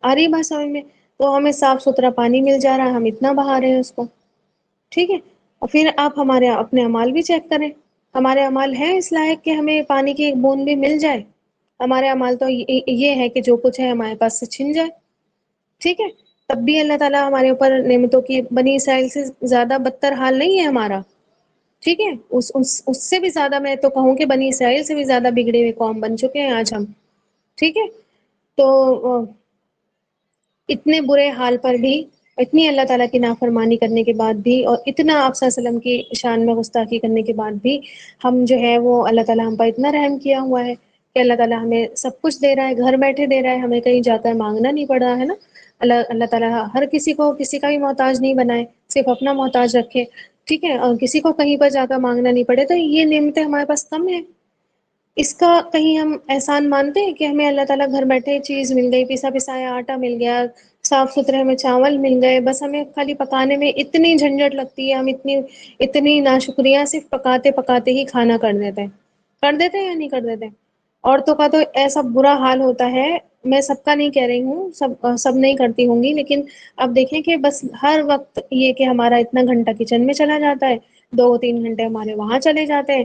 آ رہی بات سمجھ میں؟ تو ہمیں صاف ستھرا پانی مل جا رہا ہے، ہم اتنا بہا رہے ہیں اس کو. ٹھیک ہے، اور پھر آپ ہمارے اپنے اعمال بھی چیک کریں. ہمارے اعمال ہیں اس لائق کہ ہمیں پانی کی ایک بوند بھی مل جائے؟ ہمارے اعمال تو یہ ہے کہ جو کچھ ہے ہمارے پاس سے چھن جائے، ٹھیک ہے، تب بھی اللہ تعالیٰ ہمارے اوپر نعمتوں کی، بنی اسرائیل سے زیادہ بدتر حال نہیں ہے ہمارا، ٹھیک ہے، اس سے بھی زیادہ، میں تو کہوں کہ بنی اسرائیل سے بھی زیادہ بگڑے ہوئے قوم بن چکے ہیں آج ہم، ٹھیک ہے، تو اتنے برے حال پر بھی، اتنی اللہ تعالیٰ کی نافرمانی کرنے کے بعد بھی، اور اتنا آپ صلی اللہ علیہ وسلم کی شان میں گستاخی کرنے کے بعد بھی، ہم جو ہے وہ اللہ تعالیٰ ہم پر اتنا رحم کیا ہوا ہے کہ اللہ تعالیٰ ہمیں سب کچھ دے رہا ہے، گھر بیٹھے دے رہا ہے، ہمیں کہیں جا کر مانگنا نہیں پڑ رہا ہے نا، اللہ تعالیٰ ہر کسی کو کسی کا بھی محتاج نہیں بنائے، صرف اپنا محتاج رکھے، ٹھیک ہے، اور کسی کو کہیں پر جا کر مانگنا نہیں پڑے، تو یہ نعمتیں ہمارے پاس کم ہیں، اس کا کہیں ہم احسان مانتے ہیں کہ ہمیں اللہ تعالیٰ گھر بیٹھے چیز مل گئی، پیسا پسایا آٹا مل گیا، صاف ستھرے ہمیں چاول مل گئے، بس ہمیں خالی پکانے میں اتنی جھنجھٹ لگتی ہے، ہم اتنی ناشکریاں صرف پکاتے پکاتے ہی کھانا کر دیتے ہیں یا نہیں کر دیتے؟ عورتوں کا تو ایسا برا حال ہوتا ہے، میں سب کا نہیں کہہ رہی ہوں، سب نہیں کرتی ہوں گی، لیکن اب دیکھیں کہ بس ہر وقت یہ کہ ہمارا اتنا گھنٹہ کچن میں چلا جاتا ہے، 2-3 گھنٹے ہمارے وہاں چلے جاتے ہیں،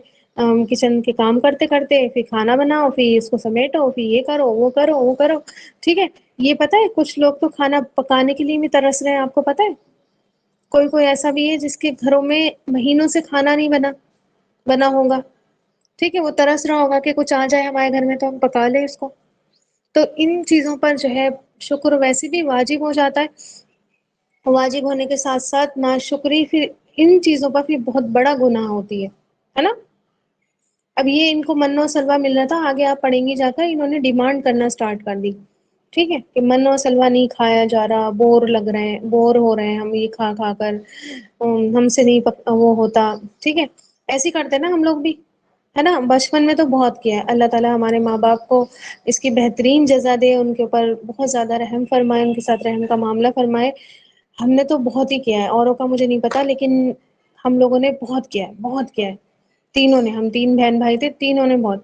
کچن کے کام کرتے کرتے، پھر کھانا بناؤ، پھر اس کو سمیٹو، پھر یہ کرو وہ کرو وہ کرو، ٹھیک ہے، یہ پتہ ہے کچھ لوگ تو کھانا پکانے کے لیے بھی ترس رہے ہیں، آپ کو پتہ ہے، کوئی ایسا بھی ہے جس کے گھروں میں مہینوں سے کھانا نہیں بنا ہوگا، ٹھیک ہے، وہ ترس رہا ہوگا کہ کچھ آ جائے ہمارے گھر میں تو ہم پکا لیں اس کو، تو ان چیزوں پر جو ہے شکر ویسے بھی واجب ہو جاتا ہے، واجب ہونے کے ساتھ ساتھ ناشکری پھر ان چیزوں پر پھر بہت بڑا گناہ ہوتی ہے نا۔ اب یہ ان کو منو سلوا مل رہا تھا، آگے آپ پڑھیں گی جا کر، انہوں نے ڈیمانڈ کرنا سٹارٹ کر دی، ٹھیک ہے، کہ منو سلوا نہیں کھایا جا رہا، بور ہو رہے ہیں ہم یہ کھا کھا کر، ہم سے نہیں وہ ہوتا، ٹھیک ہے، ایسے کرتے نا ہم لوگ بھی، ہے نا، بچپن میں تو بہت کیا ہے، اللہ تعالیٰ ہمارے ماں باپ کو اس کی بہترین جزا دے، ان کے اوپر بہت زیادہ رحم فرمائے، ان کے ساتھ رحم کا معاملہ فرمائے، ہم نے تو بہت ہی کیا ہے، اوروں کا مجھے نہیں پتا، لیکن ہم لوگوں نے بہت کیا ہے، تینوں نے، ہم 3 بہن بھائی تھے، تینوں نے بہت،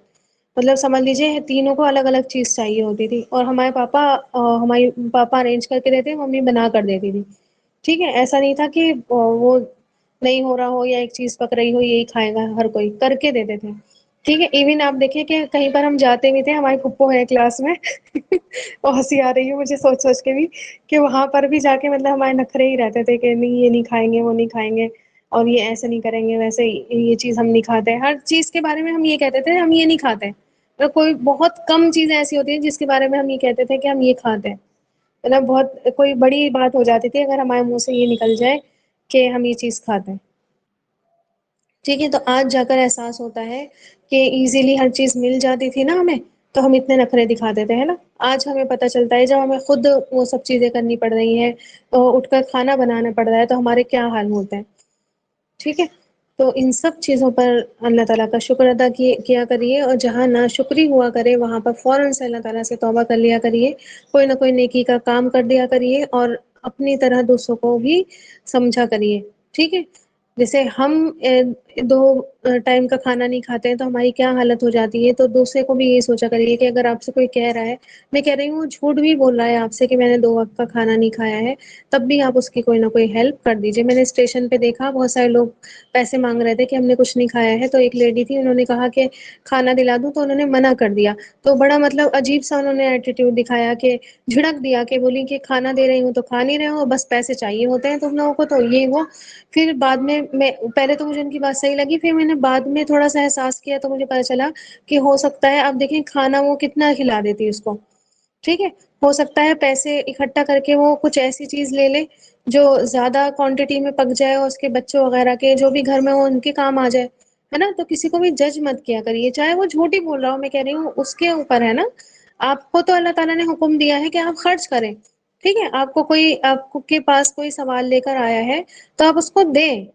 مطلب سمجھ لیجیے تینوں کو الگ الگ چیز چاہیے ہوتی تھی، اور ہمارے پاپا ارینج کر کے دیتے، ممی بنا کر دیتی تھی، ٹھیک ہے، ایسا نہیں تھا کہ وہ نہیں ہو رہا ہو یا ایک چیز پک رہی ہو یہی کھائے گا، ہر کوئی کر کے دیتے تھے، ٹھیک ہے، ایون آپ دیکھیں کہ کہیں پر ہم جاتے بھی تھے، ہماری پھپھو ہے کلاس میں وہ ہنسی آ رہی ہے مجھے سوچ کے بھی کہ وہاں پر بھی جا کے مطلب ہمارے نخرے ہی رہتے تھے کہ نہیں یہ نہیں کھائیں گے، وہ نہیں کھائیں گے، اور یہ ایسے نہیں کریں گے، ویسے یہ چیز ہم نہیں کھاتے، ہر چیز کے بارے میں ہم یہ کہتے تھے ہم یہ نہیں کھاتے، تو کوئی بہت کم چیزیں ایسی ہوتی ہیں جس کے بارے میں ہم یہ کہتے تھے کہ ہم یہ کھاتے ہیں، مطلب بہت کوئی بڑی بات ہو جاتی تھی اگر ہمارے منہ سے یہ نکل جائے کہ ہم یہ چیز کھاتے ہیں، ٹھیک ہے، تو آج جا کر احساس ہوتا ہے کہ ایزیلی ہر چیز مل جاتی تھی نا ہمیں، تو ہم اتنے نخرے دکھاتے تھے، ہے نا، آج ہمیں پتہ چلتا ہے جب ہمیں خود وہ سب چیزیں کرنی پڑ رہی ہیں، تو اٹھ کر کھانا بنانا پڑ رہا ہے، تو ہمارے کیا حال ہوتے ہیں، ٹھیک ہے، تو ان سب چیزوں پر اللہ تعالیٰ کا شکر ادا کیا کریے، اور جہاں ناشکری ہوا کرے وہاں پر فوراً سے اللہ تعالیٰ سے توبہ کر لیا کریے، کوئی نہ کوئی نیکی کا کام کر دیا کریے، اور اپنی طرح دوسروں کو بھی سمجھا کریے، ٹھیک ہے، جیسے ہم 2 ٹائم کا کھانا نہیں کھاتے ہیں تو ہماری کیا حالت ہو جاتی ہے، تو دوسرے کو بھی یہ سوچا کریے کہ اگر آپ سے کوئی کہہ رہا ہے، میں کہہ رہی ہوں جھوٹ بھی بول رہا ہے آپ سے کہ میں نے 2 وقت کا کھانا نہیں کھایا ہے، تب بھی آپ اس کی کوئی نہ کوئی ہیلپ کر دیجیے، میں نے اسٹیشن پہ دیکھا بہت سارے لوگ پیسے مانگ رہے تھے کہ ہم نے کچھ نہیں کھایا ہے، تو ایک لیڈی تھی، انہوں نے کہا کہ کھانا دلا دوں، تو انہوں نے منع کر دیا، تو بڑا مطلب عجیب سا انہوں نے ایٹیٹیوڈ دکھایا کہ جھڑک دیا کہ بولی کہ کھانا دے رہی ہوں تو کھا نہیں رہے ہو، بس پیسے چاہیے ہوتے ہیں تم لوگوں کو، تو یہ وہ، پھر بعد میں پہلے تو مجھے ان کی بات صحیح لگی، پھر میں نے بعد میں تھوڑا سا احساس کیا تو مجھے پتا چلا کہ ہو سکتا ہے، اب دیکھیں کھانا وہ کتنا کھلا دیتی اس کو، ٹھیک ہے، ہو سکتا ہے پیسے اکٹھا کر کے وہ کچھ ایسی چیز لے لے جو زیادہ کوانٹٹی میں پک جائے، اور اس کے بچوں وغیرہ کے جو بھی گھر میں ہو ان کے کام آ جائے، ہے نا، تو کسی کو بھی جج مت کیا کریے، چاہے وہ جھوٹ ہی بول رہا ہو، میں کہہ رہی ہوں اس کے اوپر ہے نا، آپ کو تو اللہ تعالیٰ نے حکم دیا ہے کہ آپ خرچ کریں، ٹھیک ہے، آپ کے پاس کوئی سوال لے کر آیا ہے تو آپ اس کو دیں،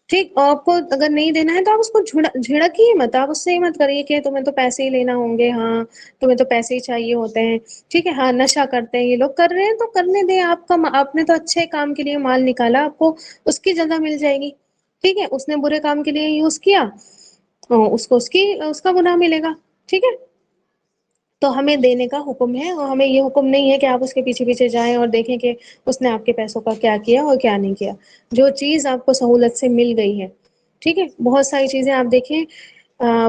ٹھیک، اور آپ کو اگر نہیں دینا ہے تو آپ اس کو جھڑکیے مت، آپ اس سے ہی مت کریے کہ تمہیں تو پیسے ہی لینا ہوں گے، ہاں تمہیں تو پیسے ہی چاہیے ہوتے ہیں، ٹھیک ہے، ہاں نشہ کرتے ہیں یہ لوگ، کر رہے ہیں تو کرنے دیں، آپ نے تو اچھے کام کے لیے مال نکالا، آپ کو اس کی جگہ مل جائے گی، ٹھیک ہے، اس نے برے کام کے لیے یوز کیا تو اس کو اس کا گناہ ملے گا، ٹھیک ہے، تو ہمیں دینے کا حکم ہے، اور ہمیں یہ حکم نہیں ہے کہ آپ اس کے پیچھے پیچھے جائیں اور دیکھیں کہ اس نے آپ کے پیسوں کا کیا کیا اور کیا نہیں کیا، جو چیز آپ کو سہولت سے مل گئی ہے، ٹھیک ہے، بہت ساری چیزیں آپ دیکھیں،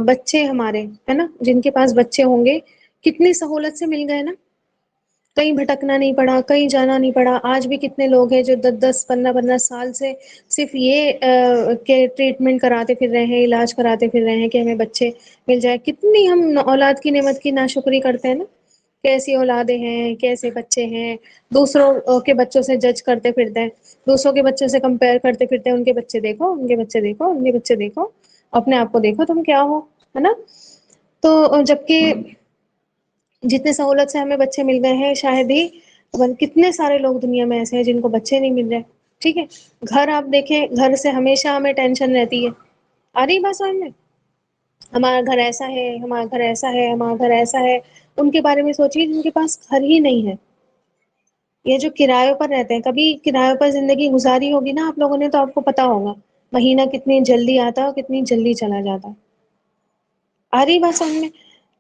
بچے ہمارے، ہے نا، جن کے پاس بچے ہوں گے کتنی سہولت سے مل گئے نا، کہیں بھٹکنا نہیں پڑا، کہیں جانا نہیں پڑا. آج بھی کتنے لوگ ہیں جو 10 10 15 15 سال سے صرف یہ کہ ٹریٹمنٹ کراتے پھر رہے ہیں، علاج کراتے پھر رہے ہیں کہ ہمیں بچے مل جائے. کتنی ہم اولاد کی نعمت کی ناشکری کرتے ہیں نا، کیسی اولادیں ہیں، کیسے بچے ہیں. دوسروں کے بچوں سے جج کرتے پھرتے ہیں، دوسروں کے بچوں سے کمپیئر کرتے پھرتے ہیں. ان کے بچے دیکھو، ان کے بچے دیکھو، ان کے بچے دیکھو، اپنے آپ کو دیکھو تم کیا ہو، ہے نا. تو جبکہ جتنے سہولت سے ہمیں بچے مل گئے ہیں، شاید ہی کتنے سارے لوگ دنیا میں ایسے ہیں جن کو بچے نہیں مل رہے. ٹھیک ہے، گھر آپ دیکھیں، گھر سے ہمیشہ ہمیں ٹینشن رہتی ہے. آ رہی بات سمجھ میں؟ ہمارا گھر ایسا ہے، ہمارا گھر ایسا ہے، ہمارا گھر ایسا ہے. ان کے بارے میں سوچیے جن کے پاس گھر ہی نہیں ہے. یہ جو کرایوں پر رہتے ہیں، کبھی کرایوں پر زندگی گزاری ہوگی نا آپ لوگوں نے، تو آپ کو پتا ہوگا مہینہ کتنی جلدی آتا ہے اور کتنی جلدی چلا جاتا ہے. آ رہی بات سمجھ میں؟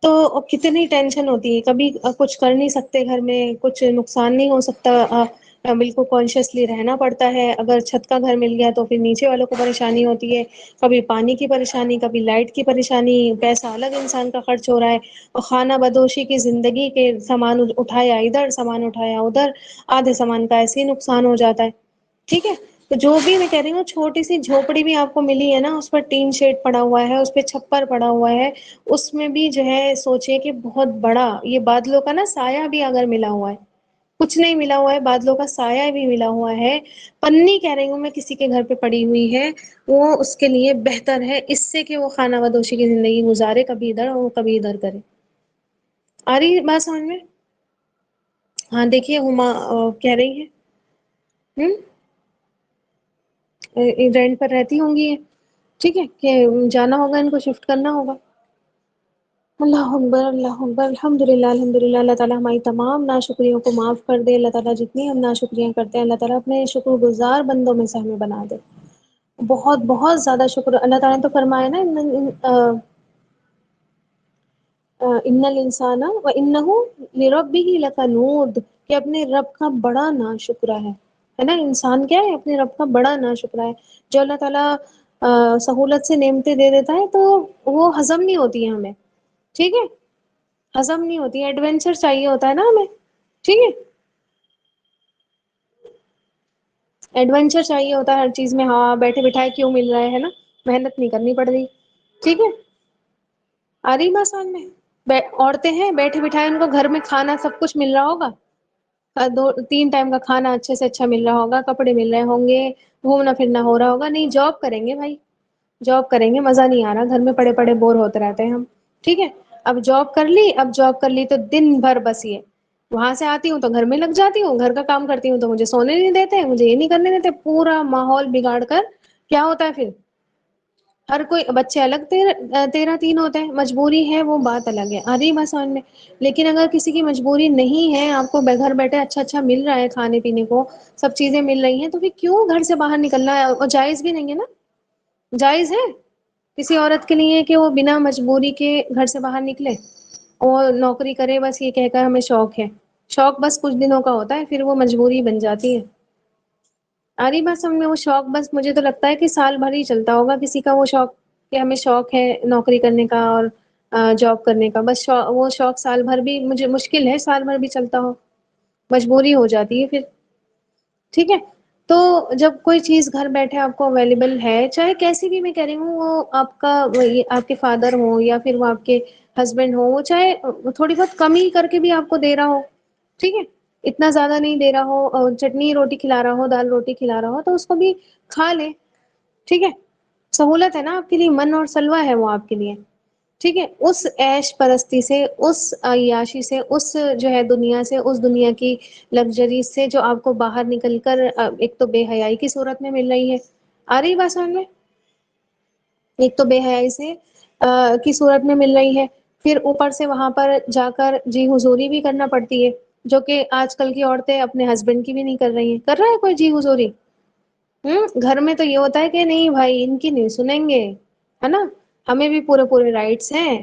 تو کتنی ٹینشن ہوتی ہے. کبھی کچھ کر نہیں سکتے گھر میں، کچھ نقصان نہیں ہو سکتا، بالکل کانشیسلی رہنا پڑتا ہے. اگر چھت کا گھر مل گیا تو پھر نیچے والوں کو پریشانی ہوتی ہے. کبھی پانی کی پریشانی، کبھی لائٹ کی پریشانی، پیسہ الگ انسان کا خرچ ہو رہا ہے. اور خانہ بدوشی کی زندگی کے سامان اٹھایا ادھر، سامان اٹھایا ادھر، آدھے سامان کا ایسے ہی نقصان ہو جاتا ہے. ٹھیک ہے، تو جو بھی میں کہہ رہی ہوں، چھوٹی سی جھوپڑی بھی آپ کو ملی ہے نا، اس پر ٹین شیڈ پڑا ہوا ہے، اس پہ چھپر پڑا ہوا ہے، اس میں بھی جو ہے سوچے کہ بہت بڑا یہ بادلوں کا نا سایہ بھی اگر ملا ہوا ہے، کچھ نہیں ملا ہوا ہے، بادلوں کا سایہ بھی ملا ہوا ہے. پنی کہہ رہی ہوں میں، کسی کے گھر پہ پڑی ہوئی ہے، وہ اس کے لیے بہتر ہے اس سے کہ وہ خانہ بدوشی کی زندگی گزارے، کبھی ادھر اور کبھی ادھر کرے. آ رہی بات سمجھ میں؟ ہاں دیکھیے ہما کہہ رہی ہیں رینٹ پر رہتی ہوں گی. ٹھیک ہے، کہ جانا ہوگا ان کو، شفٹ کرنا ہوگا. اللہ اکبر، اللہ اکبر، الحمد للہ، الحمد للہ. اللہ تعالی ہماری تمام ناشکریوں کو معاف کر دے. اللہ تعالی جتنی ہم ناشکریاں کرتے ہیں، اللہ تعالی اپنے شکر گزار بندوں میں سے ہمیں بنا دے. بہت بہت زیادہ شکر. اللہ تعالی نے تو فرمایا نا، ان الانسان وانه لربه لکنود، کہ اپنے رب کا بڑا ناشکرا ہے نا. انسان کیا ہے؟ اپنے رب کا بڑا ناشکرا ہے. جو اللہ تعالی سہولت سے نعمتیں دے دیتا ہے تو وہ ہضم نہیں ہوتی ہے ہمیں. ٹھیک ہے، ہضم نہیں ہوتی ہے. ایڈونچر چاہیے ہوتا ہے نا ہمیں. ٹھیک ہے، ایڈونچر چاہیے ہوتا ہے ہر چیز میں. ہاں بیٹھے بٹھائے کیوں مل رہا ہے نا، محنت نہیں کرنی پڑ رہی. ٹھیک ہے، آ رہی بات سمجھ میں؟ عورتیں ہیں بیٹھے بٹھائے، ان کو گھر میں کھانا سب کچھ مل رہا ہوگا، 2 3 ٹائم کا کھانا اچھے سے اچھا مل رہا ہوگا، کپڑے مل رہے ہوں گے، گھومنا پھرنا ہو رہا ہوگا. نہیں، جاب کریں گے بھائی، جاب کریں گے. مزہ نہیں آ رہا گھر میں پڑے پڑے بور ہوتے رہتے ہیں ہم. ٹھیک ہے، اب جاب کر لی، اب جاب کر لی تو دن بھر بس یہ وہاں سے آتی ہوں تو گھر میں لگ جاتی ہوں، گھر کا کام کرتی ہوں تو مجھے سونے نہیں دیتے، مجھے یہ نہیں کرنے دیتے. پورا ماحول بگاڑ کر کیا ہوتا ہے پھر؟ ہر کوئی بچے الگ 13 13 ہوتے ہیں. مجبوری ہے وہ بات الگ ہے. آ رہی بات سمجھ میں؟ لیکن اگر کسی کی مجبوری نہیں ہے، آپ کو گھر بیٹھے اچھا اچھا مل رہا ہے، کھانے پینے کو سب چیزیں مل رہی ہیں، تو پھر کیوں گھر سے باہر نکلنا ہے؟ اور جائز بھی نہیں ہے نا. جائز ہے کسی عورت کے لیے کہ وہ بنا مجبوری کے گھر سے باہر نکلے اور نوکری کرے، بس یہ کہہ کر ہمیں شوق ہے. شوق بس کچھ دنوں کا ہوتا ہے، پھر وہ مجبوری بن جاتی ہے. آ رہی بات سمجھ میں؟ وہ شوق بس مجھے تو لگتا ہے کہ سال بھر ہی چلتا ہوگا کسی کا وہ شوق، کہ ہمیں شوق ہے نوکری کرنے کا اور جاب کرنے کا. بس وہ شوق سال بھر بھی، مجھے مشکل ہے سال بھر بھی چلتا ہو، مجبوری ہو جاتی ہے پھر. ٹھیک ہے، تو جب کوئی چیز گھر بیٹھے آپ کو اویلیبل ہے، چاہے کیسی بھی، میں کہہ رہی ہوں وہ آپ کا آپ کے فادر ہو یا پھر وہ آپ کے ہسبینڈ ہو، وہ چاہے تھوڑی بہت کمی کر کے بھی آپ کو دے رہا ہو. ٹھیک ہے، اتنا زیادہ نہیں دے رہا ہو، چٹنی روٹی کھلا رہا ہو، دال روٹی کھلا رہا ہو، تو اس کو بھی کھا لے. ٹھیک ہے، سہولت ہے نا آپ کے لیے، من اور سلوا ہے وہ آپ کے لیے. ٹھیک ہے، اس عیش پرستی سے، اس عیاشی سے، اس جو ہے دنیا سے، اس دنیا کی لگژری سے جو آپ کو باہر نکل کر ایک تو بے حیائی کی صورت میں مل رہی ہے. آ رہی بات سمجھ میں؟ ایک تو بے حیائی سے کی صورت میں مل رہی ہے، پھر اوپر سے وہاں پر جا کر جی حضوری بھی کرنا پڑتی ہے، جو کہ آج کل کی عورتیں اپنے ہسبینڈ کی بھی نہیں کر رہی ہیں. کر رہا ہے کوئی جی حضوری؟ گھر میں تو یہ ہوتا ہے کہ نہیں بھائی ان کی نہیں سنیں گے، ہے نا. ہمیں بھی پورے پورے رائٹس ہیں،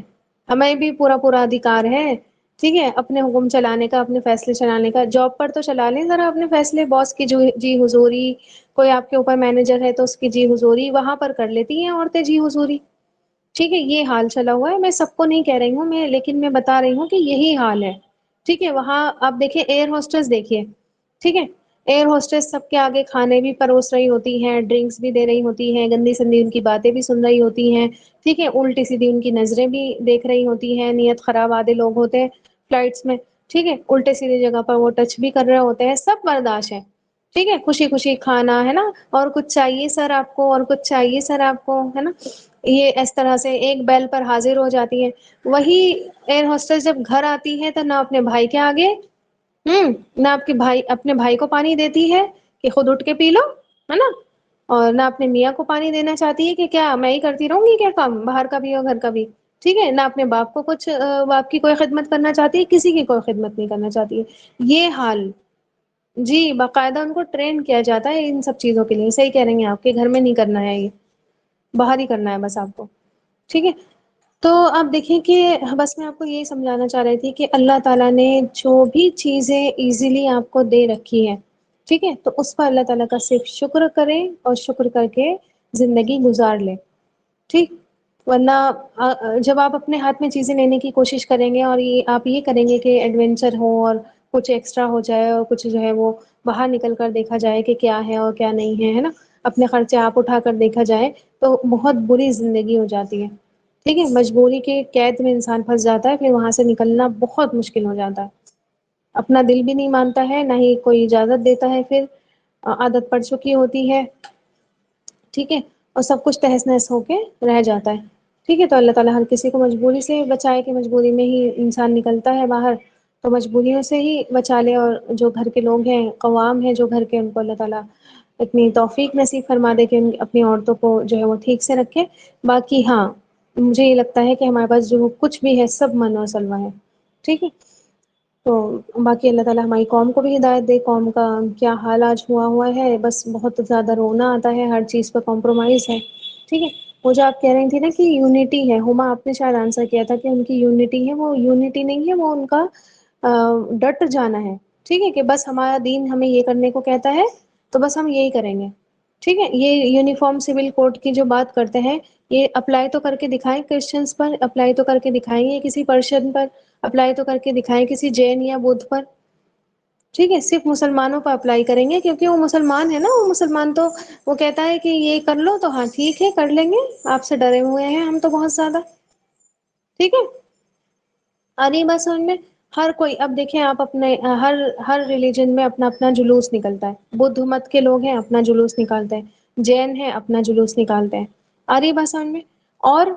ہمیں بھی پورا پورا ادھیکار ہے. ٹھیک ہے، اپنے حکم چلانے کا، اپنے فیصلے چلانے کا. جاب پر تو چلا لیں ذرا اپنے فیصلے، باس کی جو جی حضوری، کوئی آپ کے اوپر مینیجر ہے تو اس کی جی حضوری وہاں پر کر لیتی ہیں عورتیں جی حضوری. ٹھیک ہے، یہ حال چلا ہوا ہے. میں سب کو نہیں کہہ رہی ہوں میں، لیکن میں بتا رہی ہوں کہ یہی حال ہے. ٹھیک ہے، وہاں آپ دیکھیں ایئر ہوسٹس دیکھیے. ٹھیک ہے، ایئر ہوسٹس سب کے آگے کھانے بھی پروس رہی ہوتی ہیں، ڈرنکس بھی دے رہی ہوتی ہیں، گندی سندی ان کی باتیں بھی سن رہی ہوتی ہیں. ٹھیک ہے، الٹی سیدھی ان کی نظریں بھی دیکھ رہی ہوتی ہیں. نیت خراب آدھے لوگ ہوتے ہیں فلائٹس میں. ٹھیک ہے، الٹے سیدھی جگہ پر وہ ٹچ بھی کر رہے ہوتے ہیں. سب برداشت ہے. ٹھیک ہے، خوشی خوشی کھانا ہے نا. اور کچھ چاہیے سر آپ کو، اور کچھ چاہیے سر آپ کو، ہے نا. یہ اس طرح سے ایک بیل پر حاضر ہو جاتی ہے. وہی ایئر ہوسٹس جب گھر آتی ہے تو نہ اپنے بھائی کے آگے نہ آپ کے بھائی اپنے بھائی کو پانی دیتی ہے کہ خود اٹھ کے پی لو، ہے نا. اور نہ اپنے میاں کو پانی دینا چاہتی ہے کہ کیا میں ہی کرتی رہوں گی کیا کام، باہر کا بھی اور گھر کا بھی. ٹھیک ہے، نہ اپنے باپ کو کچھ باپ کی کوئی خدمت کرنا چاہتی ہے، کسی کی کوئی خدمت نہیں کرنا چاہتی ہے. یہ حال. جی باقاعدہ ان کو ٹرین کیا جاتا ہے ان سب چیزوں کے لیے. صحیح کہہ رہی ہیں آپ کے گھر میں نہیں کرنا ہے، یہ باہر ہی کرنا ہے بس آپ کو. ٹھیک ہے. تو آپ دیکھیں کہ بس میں آپ کو یہی سمجھانا چاہ رہی تھی کہ اللہ تعالی نے جو بھی چیزیں ایزیلی آپ کو دے رکھی ہے، ٹھیک ہے، تو اس پر اللہ تعالی کا صرف شکر کریں اور شکر کر کے زندگی گزار لیں. ٹھیک. ورنہ جب آپ اپنے ہاتھ میں چیزیں لینے کی کوشش کریں گے اور یہ آپ یہ کریں گے کہ ایڈونچر ہو اور کچھ ایکسٹرا ہو جائے اور کچھ جو ہے وہ باہر نکل کر دیکھا جائے کہ کیا ہے اور کیا نہیں ہے نا. اپنے خرچے آپ اٹھا کر دیکھا جائے تو بہت بری زندگی ہو جاتی ہے. ٹھیک ہے، مجبوری کے قید میں انسان پھنس جاتا ہے، پھر وہاں سے نکلنا بہت مشکل ہو جاتا ہے. اپنا دل بھی نہیں مانتا ہے، نہ ہی کوئی اجازت دیتا ہے. پھر عادت پڑ چکی ہوتی ہے. ٹھیک ہے، اور سب کچھ تہس نہس ہو کے رہ جاتا ہے. ٹھیک ہے، تو اللہ تعالی ہر کسی کو مجبوری سے بچائے کہ مجبوری میں ہی انسان نکلتا ہے باہر. تو مجبوریوں سے ہی بچا لے. اور جو گھر کے لوگ ہیں، قوام ہیں جو گھر کے، ان کو اللہ تعالی اتنی توفیق نصیب فرما دے کہ اپنی عورتوں کو جو ہے وہ ٹھیک سے رکھے. باقی ہاں، مجھے یہ لگتا ہے کہ ہمارے پاس جو کچھ بھی ہے سب من و سلوا ہے. ٹھیک ہے. تو باقی اللہ تعالی ہماری قوم کو بھی ہدایت دے. قوم کا کیا حال آج ہوا ہے، بس بہت زیادہ رونا آتا ہے. ہر چیز پہ کمپرومائز ہے. ٹھیک ہے. وہ جو آپ کہہ رہی تھی نا کہ یونٹی ہے، ہما آپ نے شاید آنسر کیا تھا کہ ان کی یونٹی ہے. وہ یونٹی نہیں ہے، وہ ان کا ڈٹ جانا ہے. ٹھیک ہے، کہ بس ہمارا دین ہمیں یہ کرنے کو کہتا ہے تو بس ہم یہی کریں گے. ٹھیک ہے. یہ یونیفارم سول کوڈ کی جو بات کرتے ہیں، یہ اپلائی تو کر کے دکھائیں کرسچنس پر، اپلائی تو کر کے دکھائیں گے کسی پرشن پر، اپلائی تو کر کے دکھائیں کسی جین یا بدھ پر. ٹھیک ہے. صرف مسلمانوں پر اپلائی کریں گے کیونکہ وہ مسلمان ہے نا. وہ مسلمان تو وہ کہتا ہے کہ یہ کر لو تو ہاں ٹھیک ہے کر لیں گے. آپ سے ڈرے ہوئے ہیں ہم تو بہت زیادہ. ٹھیک ہے. آ رہی بات سمجھ میں؟ ہر کوئی اب دیکھیں آپ اپنے ہر ریلیجن میں اپنا اپنا جلوس نکلتا ہے. بدھ مت کے لوگ ہیں اپنا جلوس نکالتے ہیں، جین ہے اپنا جلوس نکالتے ہیں. آ رہی بات سمجھ میں؟ اور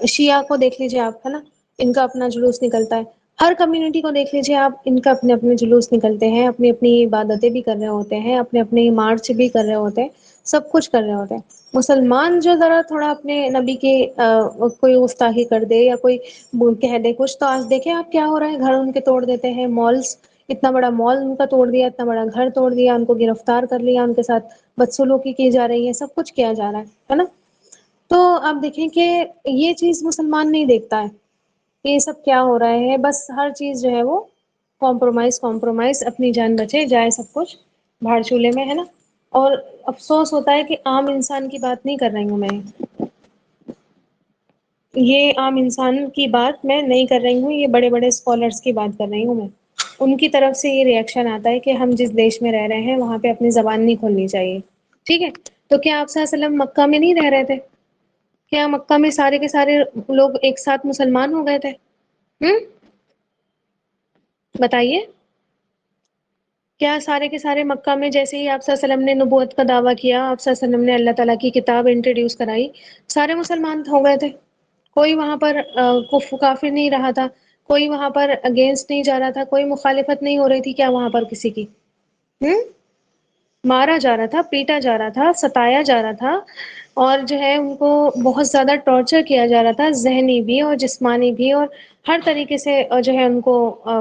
شیعہ کو دیکھ لیجیے آپ، ہے نا، ان کا اپنا جلوس نکلتا ہے. ہر کمیونٹی کو دیکھ لیجیے آپ، ان کا اپنے اپنے جلوس نکلتے ہیں، اپنی اپنی عبادتیں بھی کر رہے ہوتے ہیں، اپنے اپنے مارچ بھی کر رہے ہوتے ہیں، سب کچھ کر رہے ہوتے ہیں. مسلمان جو ذرا تھوڑا اپنے نبی کے کوئی گستاخی کر دے یا کوئی کہہ دے کچھ، تو آج دیکھیں آپ کیا ہو رہا ہے. گھر ان کے توڑ دیتے ہیں، مالس، اتنا بڑا مال ان کا توڑ دیا، اتنا بڑا گھر توڑ دیا، ان کو گرفتار کر لیا، ان کے ساتھ بدسلوکی کی جا رہی ہے، سب کچھ کیا جا رہا ہے نا. تو آپ دیکھیں کہ یہ چیز مسلمان نہیں دیکھتا ہے کہ یہ سب کیا ہو رہا ہے. بس ہر چیز جو ہے وہ کمپرومائز، اپنی جان بچے جائے سب کچھ بھاڑ چولہے میں، ہے نا. اور افسوس ہوتا ہے کہ عام انسان کی بات نہیں کر رہی ہوں میں، یہ عام انسان کی بات میں نہیں کر رہی ہوں، یہ بڑے بڑے اسکالرس کی بات کر رہی ہوں میں. ان کی طرف سے یہ ریئیکشن آتا ہے کہ ہم جس دیش میں رہ رہے ہیں وہاں پہ اپنی زبان نہیں کھولنی چاہیے. ٹھیک ہے. تو کیا آپ صلی اللہ علیہ وسلم مکہ میں نہیں رہ رہے تھے؟ کیا مکہ میں سارے کے سارے لوگ ایک ساتھ مسلمان ہو گئے تھے؟ بتائیے. کیا سارے کے سارے مکہ میں جیسے ہی آپ صلی اللہ علیہ وسلم نے نبوت کا دعویٰ کیا، آپ صلی اللہ علیہ وسلم نے اللہ تعالیٰ کی کتاب انٹروڈیوس کرائی، سارے مسلمان ہو گئے تھے؟ کوئی وہاں پر کافر نہیں رہا تھا، کوئی وہاں پر اگینسٹ نہیں جا رہا تھا، کوئی مخالفت نہیں ہو رہی تھی کیا وہاں پر کسی کی؟ مارا جا رہا تھا، پیٹا جا رہا تھا، ستایا جا رہا تھا، اور جو ہے ان کو بہت زیادہ ٹارچر کیا جا رہا تھا، ذہنی بھی اور جسمانی بھی، اور ہر طریقے سے جو ہے ان کو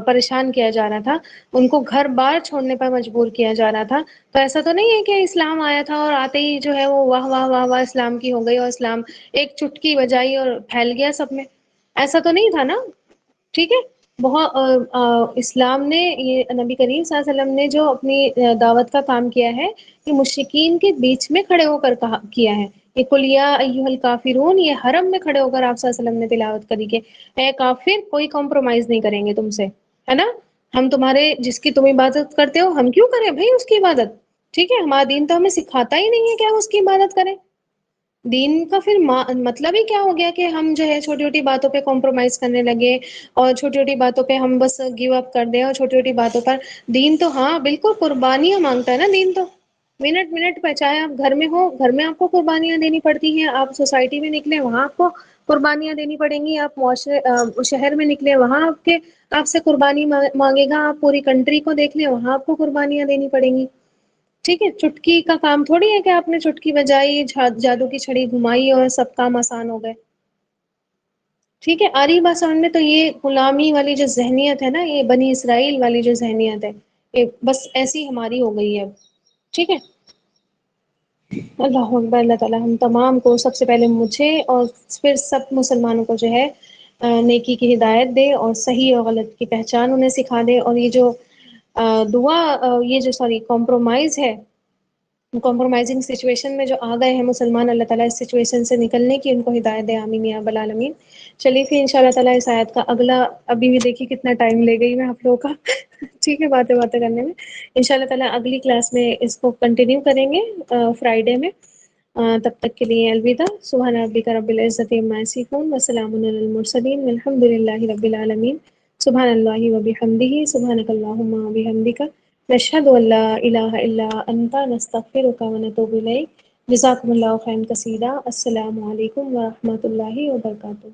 پریشان کیا جا رہا تھا. ان کو گھر بار چھوڑنے پر مجبور کیا جا رہا تھا. تو ایسا تو نہیں ہے کہ اسلام آیا تھا اور آتے ہی جو ہے وہ واہ واہ واہ واہ اسلام کی ہو گئی اور اسلام ایک چٹکی بجائی اور پھیل گیا سب میں. ایسا تو نہیں تھا نا. ٹھیک ہے. بہت اسلام نے، یہ نبی کریم صلی اللہ علیہ وسلم نے جو اپنی دعوت کا کام کیا ہے، کہ مشرکین کے بیچ میں کھڑے ہو کر کیا ہے یہ قل یا ایھا الکافرون یہ حرم میں کھڑے ہو کر آپ صلی اللہ علیہ وسلم نے تلاوت کری کہ اے کافر کوئی کمپرومائز نہیں کریں گے تم سے، ہے نا، ہم تمہارے جس کی تم عبادت کرتے ہو ہم کیوں کریں بھائی اس کی عبادت، ٹھیک ہے، ہمارا دین تو ہمیں سکھاتا ہی نہیں ہے کہ ہم اس کی عبادت کریں۔ دین کا پھر مطلب ہی کیا ہو گیا کہ ہم جو ہے چھوٹی چھوٹی باتوں پہ کمپرومائز کرنے لگے اور چھوٹی چھوٹی باتوں پہ ہم بس گیو اپ کر دیں، اور چھوٹی چھوٹی باتوں پر دین تو ہاں بالکل قربانیاں مانگتا ہے نا دین تو، منٹ منٹ پہ، چاہے آپ گھر میں ہو گھر میں آپ کو قربانیاں دینی پڑتی ہیں، آپ سوسائٹی میں نکلے وہاں آپ کو قربانیاں دینی پڑیں گی، آپ معاشرے شہر میں نکلے وہاں آپ سے قربانی مانگے گا، آپ پوری کنٹری کو دیکھ لیں وہاں آپ کو قربانیاں دینی پڑیں گی، ٹھیک ہے، چٹکی کا کام تھوڑی ہے کہ آپ نے چٹکی بجائی جادو کی چھڑی گھمائی اور سب کام آسان ہو گئے، ٹھیک ہے۔ آ رہی بات سمجھ میں؟ تو یہ غلامی والی جو ذہنیت ہے نا، یہ بنی اسرائیل والی جو ذہنیت ہے، یہ بس ایسی ہماری ہو گئی ہے اب، ٹھیک ہے۔ اللہ اکبر، اللہ تعالی ہم تمام کو، سب سے پہلے مجھے اور پھر سب مسلمانوں کو جو ہے نیکی کی ہدایت دے اور صحیح اور غلط کی پہچان انہیں سکھا دے، اور یہ جو دعا یہ جو سوری کمپرومائز ہے، کمپرومائزنگ سچویشن میں جو آ گئے ہیں مسلمان، اللہ تعالیٰ اس سچویشن سے نکلنے کی ان کو ہدایت دے، آمین یا رب العالمین۔ چلیے پھر انشاءاللہ تعالیٰ اس آیت کا اگلا، ابھی بھی دیکھیے کتنا ٹائم لے گئی میں آپ لوگوں کا ٹھیک ہے باتیں کرنے میں، انشاءاللہ تعالیٰ اگلی کلاس میں اس کو کنٹینیو کریں گے فرائیڈے میں۔ تب تک کے لیے الوداع، سبحان ربک رب العزت عما یصفون وسلام علی المرسلین والحمد للہ رب العالمین۔ سبحان اللہ وبحمدہ، سبحانک اللہم وبحمدک، نشہد ان لا الہ الا انت، نستغفرک ونتوب الیک۔ جزاکم اللہ خیرا کثیرا۔ السلام علیکم ورحمۃ اللہ وبرکاتہ۔